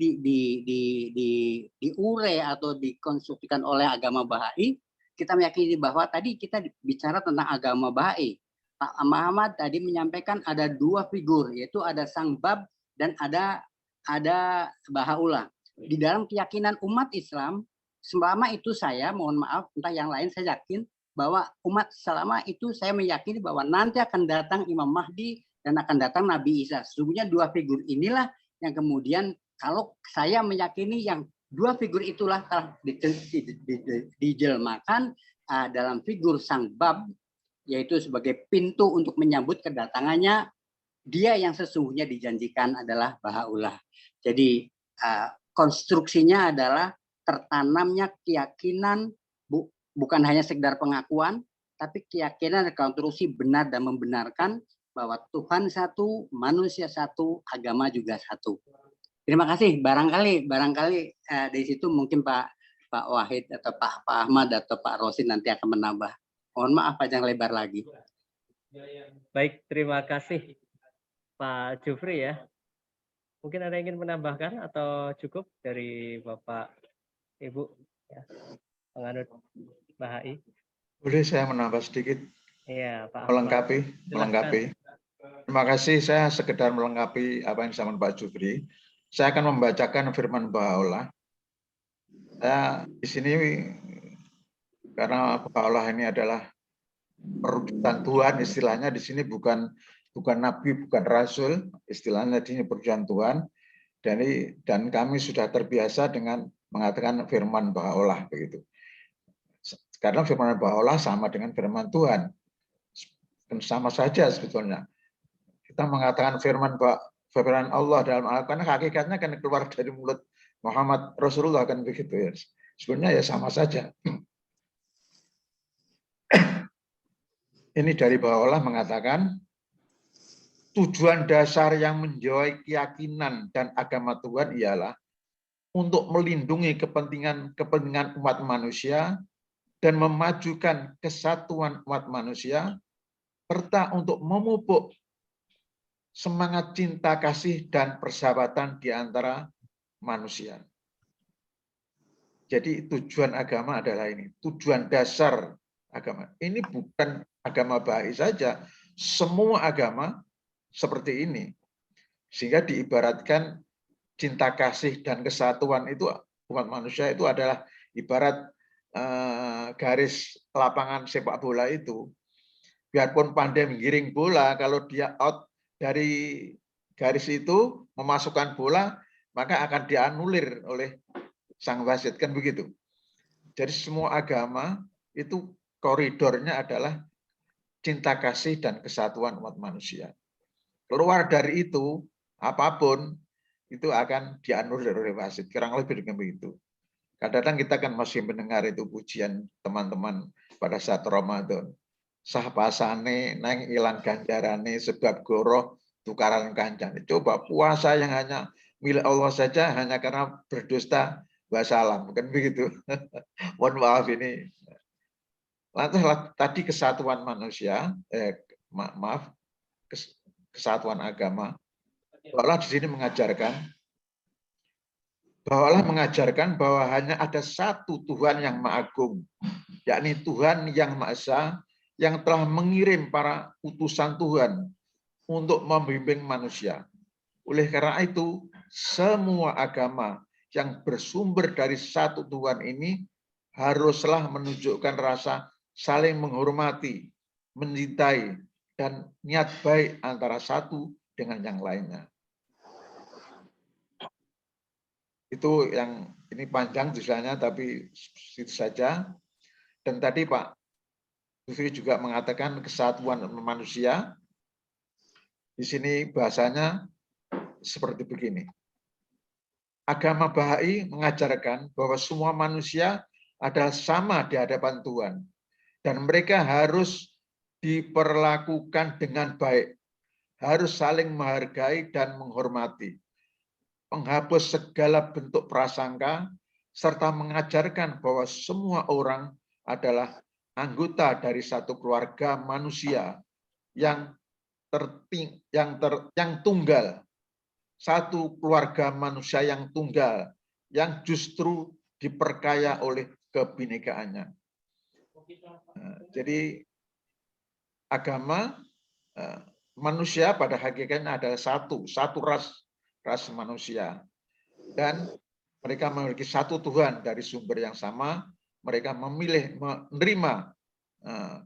diure atau dikonstruksikan oleh agama Bahai, kita meyakini bahwa tadi kita bicara tentang agama Bahai. Pak Muhammad tadi menyampaikan ada dua figur, yaitu ada Sang Bab dan ada Baha'u'llah. Di dalam keyakinan umat Islam, selama itu saya, mohon maaf, entah yang lain, saya yakin bahwa umat selama itu saya meyakini bahwa nanti akan datang Imam Mahdi dan akan datang Nabi Isa. Sesungguhnya dua figur inilah yang kemudian kalau saya meyakini yang dua figur itulah telah dijelmakan dalam figur Sang Bab, yaitu sebagai pintu untuk menyambut kedatangannya dia yang sesungguhnya dijanjikan adalah Baha'u'llah. Jadi konstruksinya adalah tertanamnya keyakinan bukan hanya sekedar pengakuan, tapi keyakinan konstruksi benar dan membenarkan bahwa Tuhan satu, manusia satu, agama juga satu. Terima kasih. Barangkali dari situ mungkin Pak Wahid atau Pak Ahmad atau Pak Rosin nanti akan menambah. Mohon maaf panjang lebar lagi. Baik, terima kasih Pak Jufri ya. Mungkin ada yang ingin menambahkan atau cukup dari Bapak Ibu ya, penganut Bahai? Boleh saya menambah sedikit? Iya, Pak Ahmad. Melengkapi. Silahkan. Terima kasih, saya sekedar melengkapi apa yang disampaikan Pak Jufri. Saya akan membacakan firman Baha'u'llah. Saya di sini karena Baha'u'llah ini adalah perujukan Tuhan, istilahnya di sini bukan nabi, bukan rasul, istilahnya di sini perujukan Tuhan. Dan kami sudah terbiasa dengan mengatakan firman Baha'u'llah begitu. Karena firman Baha'u'llah sama dengan firman Tuhan. Sama saja sebetulnya. Kita mengatakan firman Allah dalam Al-Quran, karena hakikatnya kan keluar dari mulut Muhammad Rasulullah kan begitu ya. Sebenarnya ya sama saja. Ini dari Baha'u'llah mengatakan tujuan dasar yang menjauhi keyakinan dan agama Tuhan ialah untuk melindungi kepentingan umat manusia dan memajukan kesatuan umat manusia serta untuk memupuk semangat cinta kasih dan persahabatan di antara manusia. Jadi tujuan agama adalah ini, tujuan dasar agama. Ini bukan agama Baha'i saja, semua agama seperti ini. Sehingga diibaratkan cinta kasih dan kesatuan itu umat manusia itu adalah ibarat garis lapangan sepak bola itu. Biarpun pandai menggiring bola, kalau dia out dari garis itu memasukkan bola, maka akan dianulir oleh sang wasit, kan begitu. Jadi semua agama itu koridornya adalah cinta kasih dan kesatuan umat manusia. Keluar dari itu, apapun itu akan dianulir oleh wasit. Kurang lebih dengan begitu. Kadang-kadang kita kan masih mendengar itu pujian teman-teman pada saat Ramadan. Sahpasane nang ilang ganjarane sebab goroh tukaran kancane. Coba puasa yang hanya milik Allah saja hanya karena berdusta wassalam, kan begitu. Mohon maaf ini. Lantas tadi kesatuan manusia, kesatuan agama. Allah di sini mengajarkan bahwa hanya ada satu Tuhan yang Maha Agung, yakni Tuhan yang Maha Esa, yang telah mengirim para utusan Tuhan untuk membimbing manusia. Oleh karena itu, semua agama yang bersumber dari satu Tuhan ini haruslah menunjukkan rasa saling menghormati, mencintai, dan niat baik antara satu dengan yang lainnya. Itu yang ini panjang tulisannya, tapi itu saja. Dan tadi Pak Yusri juga mengatakan kesatuan manusia. Di sini bahasanya seperti begini. Agama Baha'i mengajarkan bahwa semua manusia adalah sama di hadapan Tuhan. Dan mereka harus diperlakukan dengan baik. Harus saling menghargai dan menghormati. Menghapus segala bentuk prasangka, serta mengajarkan bahwa semua orang adalah anggota dari satu keluarga manusia yang tunggal, satu keluarga manusia yang tunggal, yang justru diperkaya oleh kebinekaannya. Jadi agama manusia pada hakikatnya adalah satu ras manusia, dan mereka memiliki satu Tuhan dari sumber yang sama. Mereka memilih menerima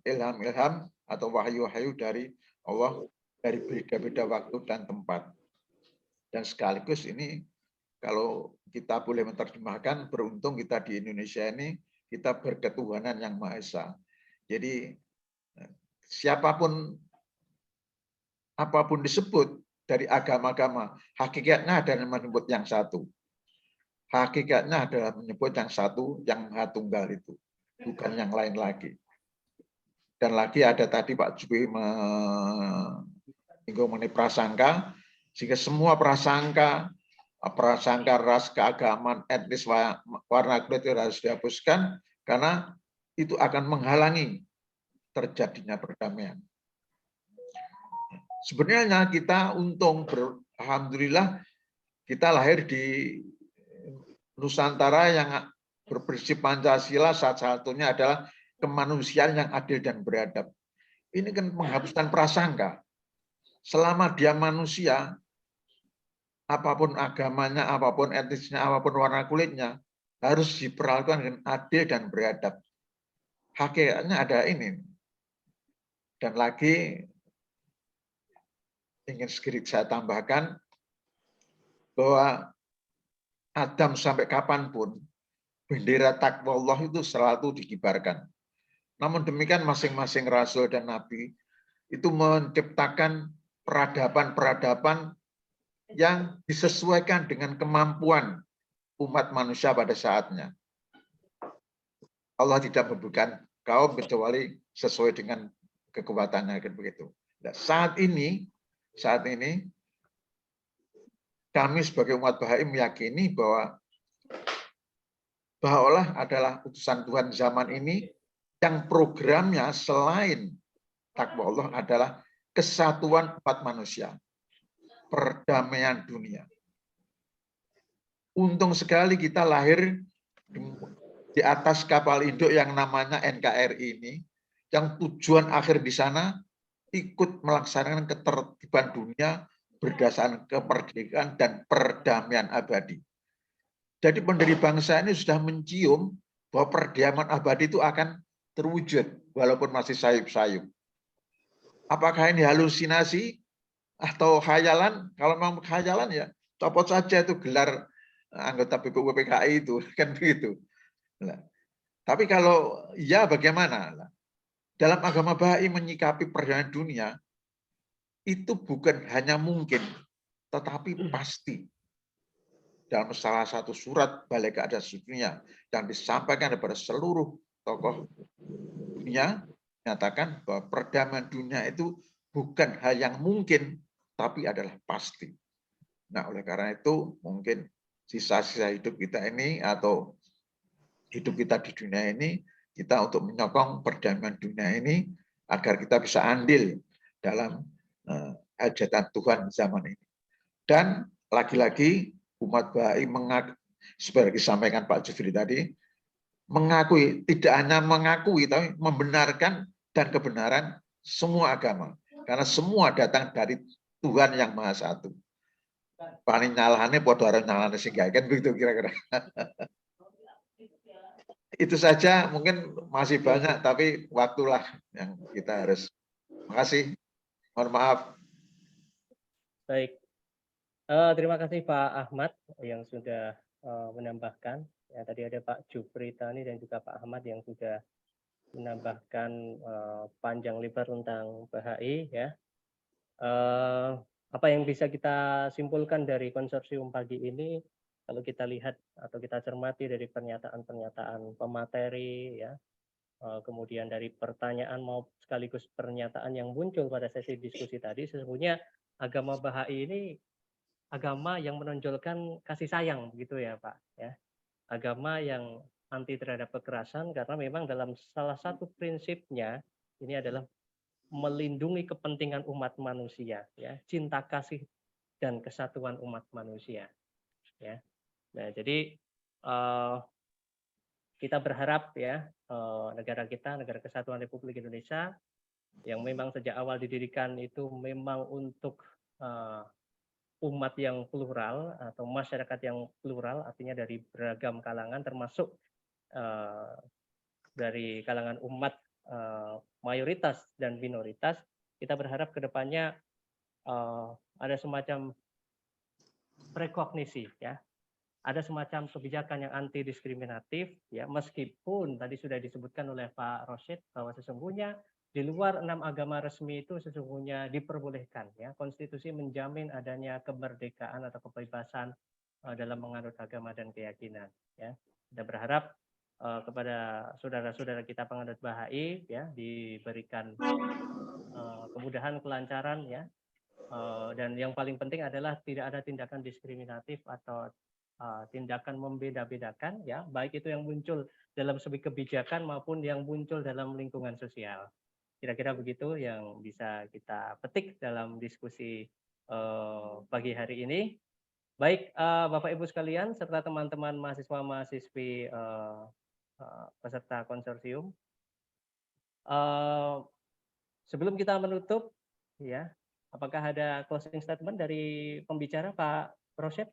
ilham-ilham atau wahyu-wahyu dari Allah dari beda-beda waktu dan tempat. Dan sekaligus ini kalau kita boleh menerjemahkan, beruntung kita di Indonesia ini kita berketuhanan yang Maha Esa. Jadi siapapun apapun disebut dari agama-agama, hakikatnya adalah menyebut yang satu. Hakikatnya adalah menyebut yang satu, yang Maha Tunggal itu, bukan yang lain lagi. Dan lagi ada tadi Pak Jui menyinggung mengenai prasangka, sehingga semua prasangka ras, keagamaan, etnis, warna kulit itu harus dihapuskan, karena itu akan menghalangi terjadinya perdamaian. Sebenarnya kita untung, alhamdulillah kita lahir di Nusantara yang berprinsip Pancasila, salah satunya adalah kemanusiaan yang adil dan beradab. Ini kan menghapuskan prasangka. Selama dia manusia, apapun agamanya, apapun etnisnya, apapun warna kulitnya, harus diperlakukan dengan adil dan beradab. Hakikatnya ada ini. Dan lagi ingin sedikit saya tambahkan bahwa Adam sampai kapanpun bendera takwa Allah itu selalu dikibarkan. Namun demikian masing-masing rasul dan nabi itu menciptakan peradaban-peradaban yang disesuaikan dengan kemampuan umat manusia pada saatnya. Allah tidak memberikan kaum kecuali sesuai dengan kekuatannya, begitu. Nah, saat ini kami sebagai umat Bahai meyakini bahwa Allah adalah utusan Tuhan zaman ini yang programnya selain takwa Allah adalah kesatuan umat manusia, perdamaian dunia. Untung sekali kita lahir di atas kapal induk yang namanya NKRI ini, yang tujuan akhir di sana ikut melaksanakan ketertiban dunia berdasarkan kemerdekaan dan perdamaian abadi. Jadi pendiri bangsa ini sudah mencium bahwa perdamaian abadi itu akan terwujud walaupun masih sayup-sayup. Apakah ini halusinasi atau khayalan? Kalau memang khayalan ya copot saja itu gelar anggota BPUPKI itu, kan begitu. Nah, tapi kalau ya bagaimana? Dalam agama Bahai menyikapi perdamaian dunia itu bukan hanya mungkin, tetapi pasti. Dalam salah satu surat Balai Keadaan Dunia yang disampaikan kepada seluruh tokoh dunia, menyatakan bahwa perdamaian dunia itu bukan hal yang mungkin, tapi adalah pasti. Nah, oleh karena itu mungkin sisa-sisa hidup kita ini atau hidup kita di dunia ini, kita untuk menyokong perdamaian dunia ini agar kita bisa andil dalam hajatan Tuhan zaman ini. Dan lagi-lagi umat Bahai seperti disampaikan Pak Jufri tadi, mengakui, tidak hanya mengakui, tapi membenarkan dan kebenaran semua agama. Karena semua datang dari Tuhan yang Maha Satu. Paling nyalahane podo arep nyalahane sing gawe, kan begitu kira-kira. Itu saja, mungkin masih banyak, tapi waktulah yang kita harus. Terima kasih. Mohon maaf. Baik. Terima kasih Pak Ahmad yang sudah menambahkan. Ya, tadi ada Pak Jupri Tani dan juga Pak Ahmad yang sudah menambahkan panjang lebar tentang Bahai. Ya. Apa yang bisa kita simpulkan dari konsorsium pagi ini, kalau kita lihat atau kita cermati dari pernyataan-pernyataan pemateri, ya, kemudian dari pertanyaan mau sekaligus pernyataan yang muncul pada sesi diskusi tadi, sesungguhnya agama Bahai ini agama yang menonjolkan kasih sayang, gitu ya Pak. Ya, agama yang anti terhadap kekerasan karena memang dalam salah satu prinsipnya ini adalah melindungi kepentingan umat manusia, ya, cinta kasih dan kesatuan umat manusia, ya. Nah, jadi kita berharap ya negara kita, Negara Kesatuan Republik Indonesia, yang memang sejak awal didirikan itu memang untuk umat yang plural atau masyarakat yang plural, artinya dari beragam kalangan, termasuk dari kalangan umat mayoritas dan minoritas. Kita berharap ke depannya ada semacam prekognisi, ya, ada semacam kebijakan yang anti diskriminatif, ya, meskipun tadi sudah disebutkan oleh Pak Rosyid bahwa sesungguhnya di luar 6 agama resmi itu sesungguhnya diperbolehkan, ya, konstitusi menjamin adanya kemerdekaan atau kebebasan dalam menganut agama dan keyakinan, ya. Kita berharap kepada saudara-saudara kita penganut Bahai, ya, diberikan kemudahan, kelancaran, ya, dan yang paling penting adalah tidak ada tindakan diskriminatif atau tindakan membeda-bedakan, ya, baik itu yang muncul dalam segi kebijakan maupun yang muncul dalam lingkungan sosial. Kira-kira begitu yang bisa kita petik dalam diskusi pagi hari ini. Baik, Bapak Ibu sekalian serta teman-teman mahasiswa-mahasiswi peserta konsorsium, Sebelum kita menutup, ya, apakah ada closing statement dari pembicara Pak Rosyid?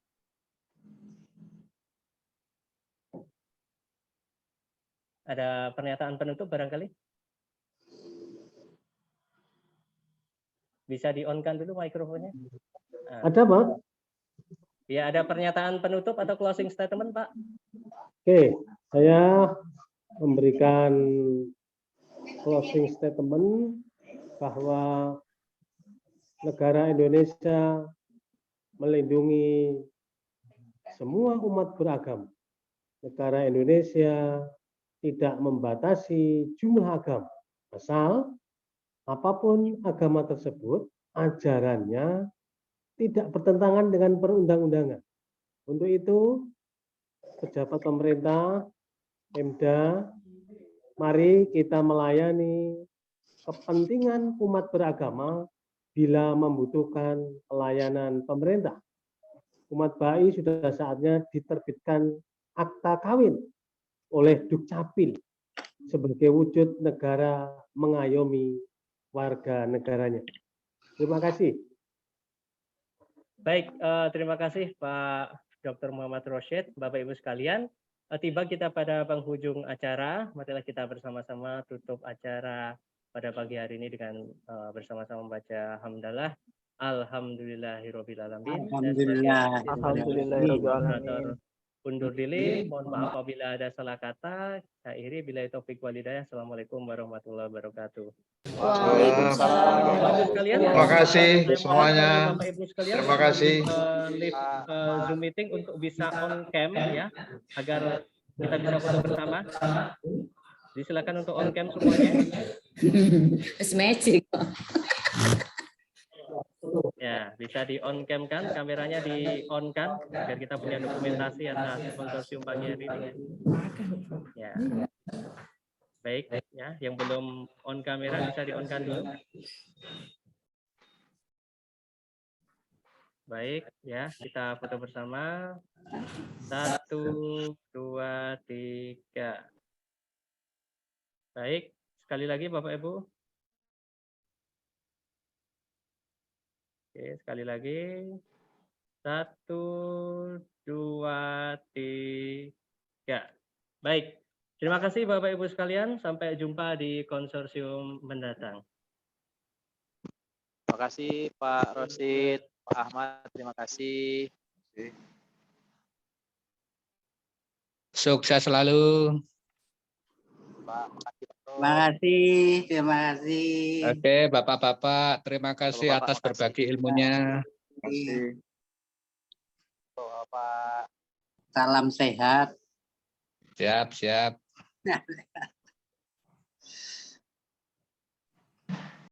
Ada pernyataan penutup barangkali? Bisa di-on-kan dulu mikrofonnya. Nah, Ada, Pak? ya, ada pernyataan penutup atau closing statement, Pak? Oke, saya memberikan closing statement bahwa negara Indonesia melindungi semua umat beragama. Negara Indonesia tidak membatasi jumlah agama, asal apapun agama tersebut, ajarannya tidak bertentangan dengan perundang-undangan. Untuk itu, pejabat pemerintah, Pemda, mari kita melayani kepentingan umat beragama bila membutuhkan pelayanan pemerintah. Umat Baha'i sudah saatnya diterbitkan akta kawin oleh Dukcapil sebagai wujud negara mengayomi warga negaranya. Terima kasih. Baik, terima kasih Pak Dr. Muhammad Rosyid, Bapak Ibu sekalian. Tiba kita pada penghujung acara, marilah kita bersama-sama tutup acara pada pagi hari ini dengan bersama-sama membaca hamdalah. Alhamdulillahirabbil alamin. Alhamdulillah. Undur diri, mohon maaf apabila ada salah kata. Saya akhiri bila taufik walhidayah. Assalamualaikum warahmatullahi wabarakatuh. Waalaikumsalam. Terima kasih semuanya. Bapak Ibu sekalian, Terima kasih. live Zoom meeting untuk bisa on cam ya, agar kita bisa foto bersama. Disilakan untuk on cam semuanya. It's magic. Ya, bisa di on cam kan, kameranya di on kan, biar kita punya dokumentasi atas konsorsium pagi hari ini. Ya. Baik, ya, yang belum on kamera bisa di on kan dulu. Baik, ya, kita foto bersama. 1, 2, 3. Baik, sekali lagi Bapak Ibu. Oke, sekali lagi. 1, 2, 3. Baik, terima kasih Bapak Ibu sekalian. Sampai jumpa di konsorsium mendatang. Terima kasih Pak Rosyid, Pak Ahmad, terima kasih. Sukses selalu. Terima kasih. Oke, Bapak-bapak, terima kasih Bapak-bapak, atas makasih. berbagi ilmunya. Pak. Salam sehat. Siap.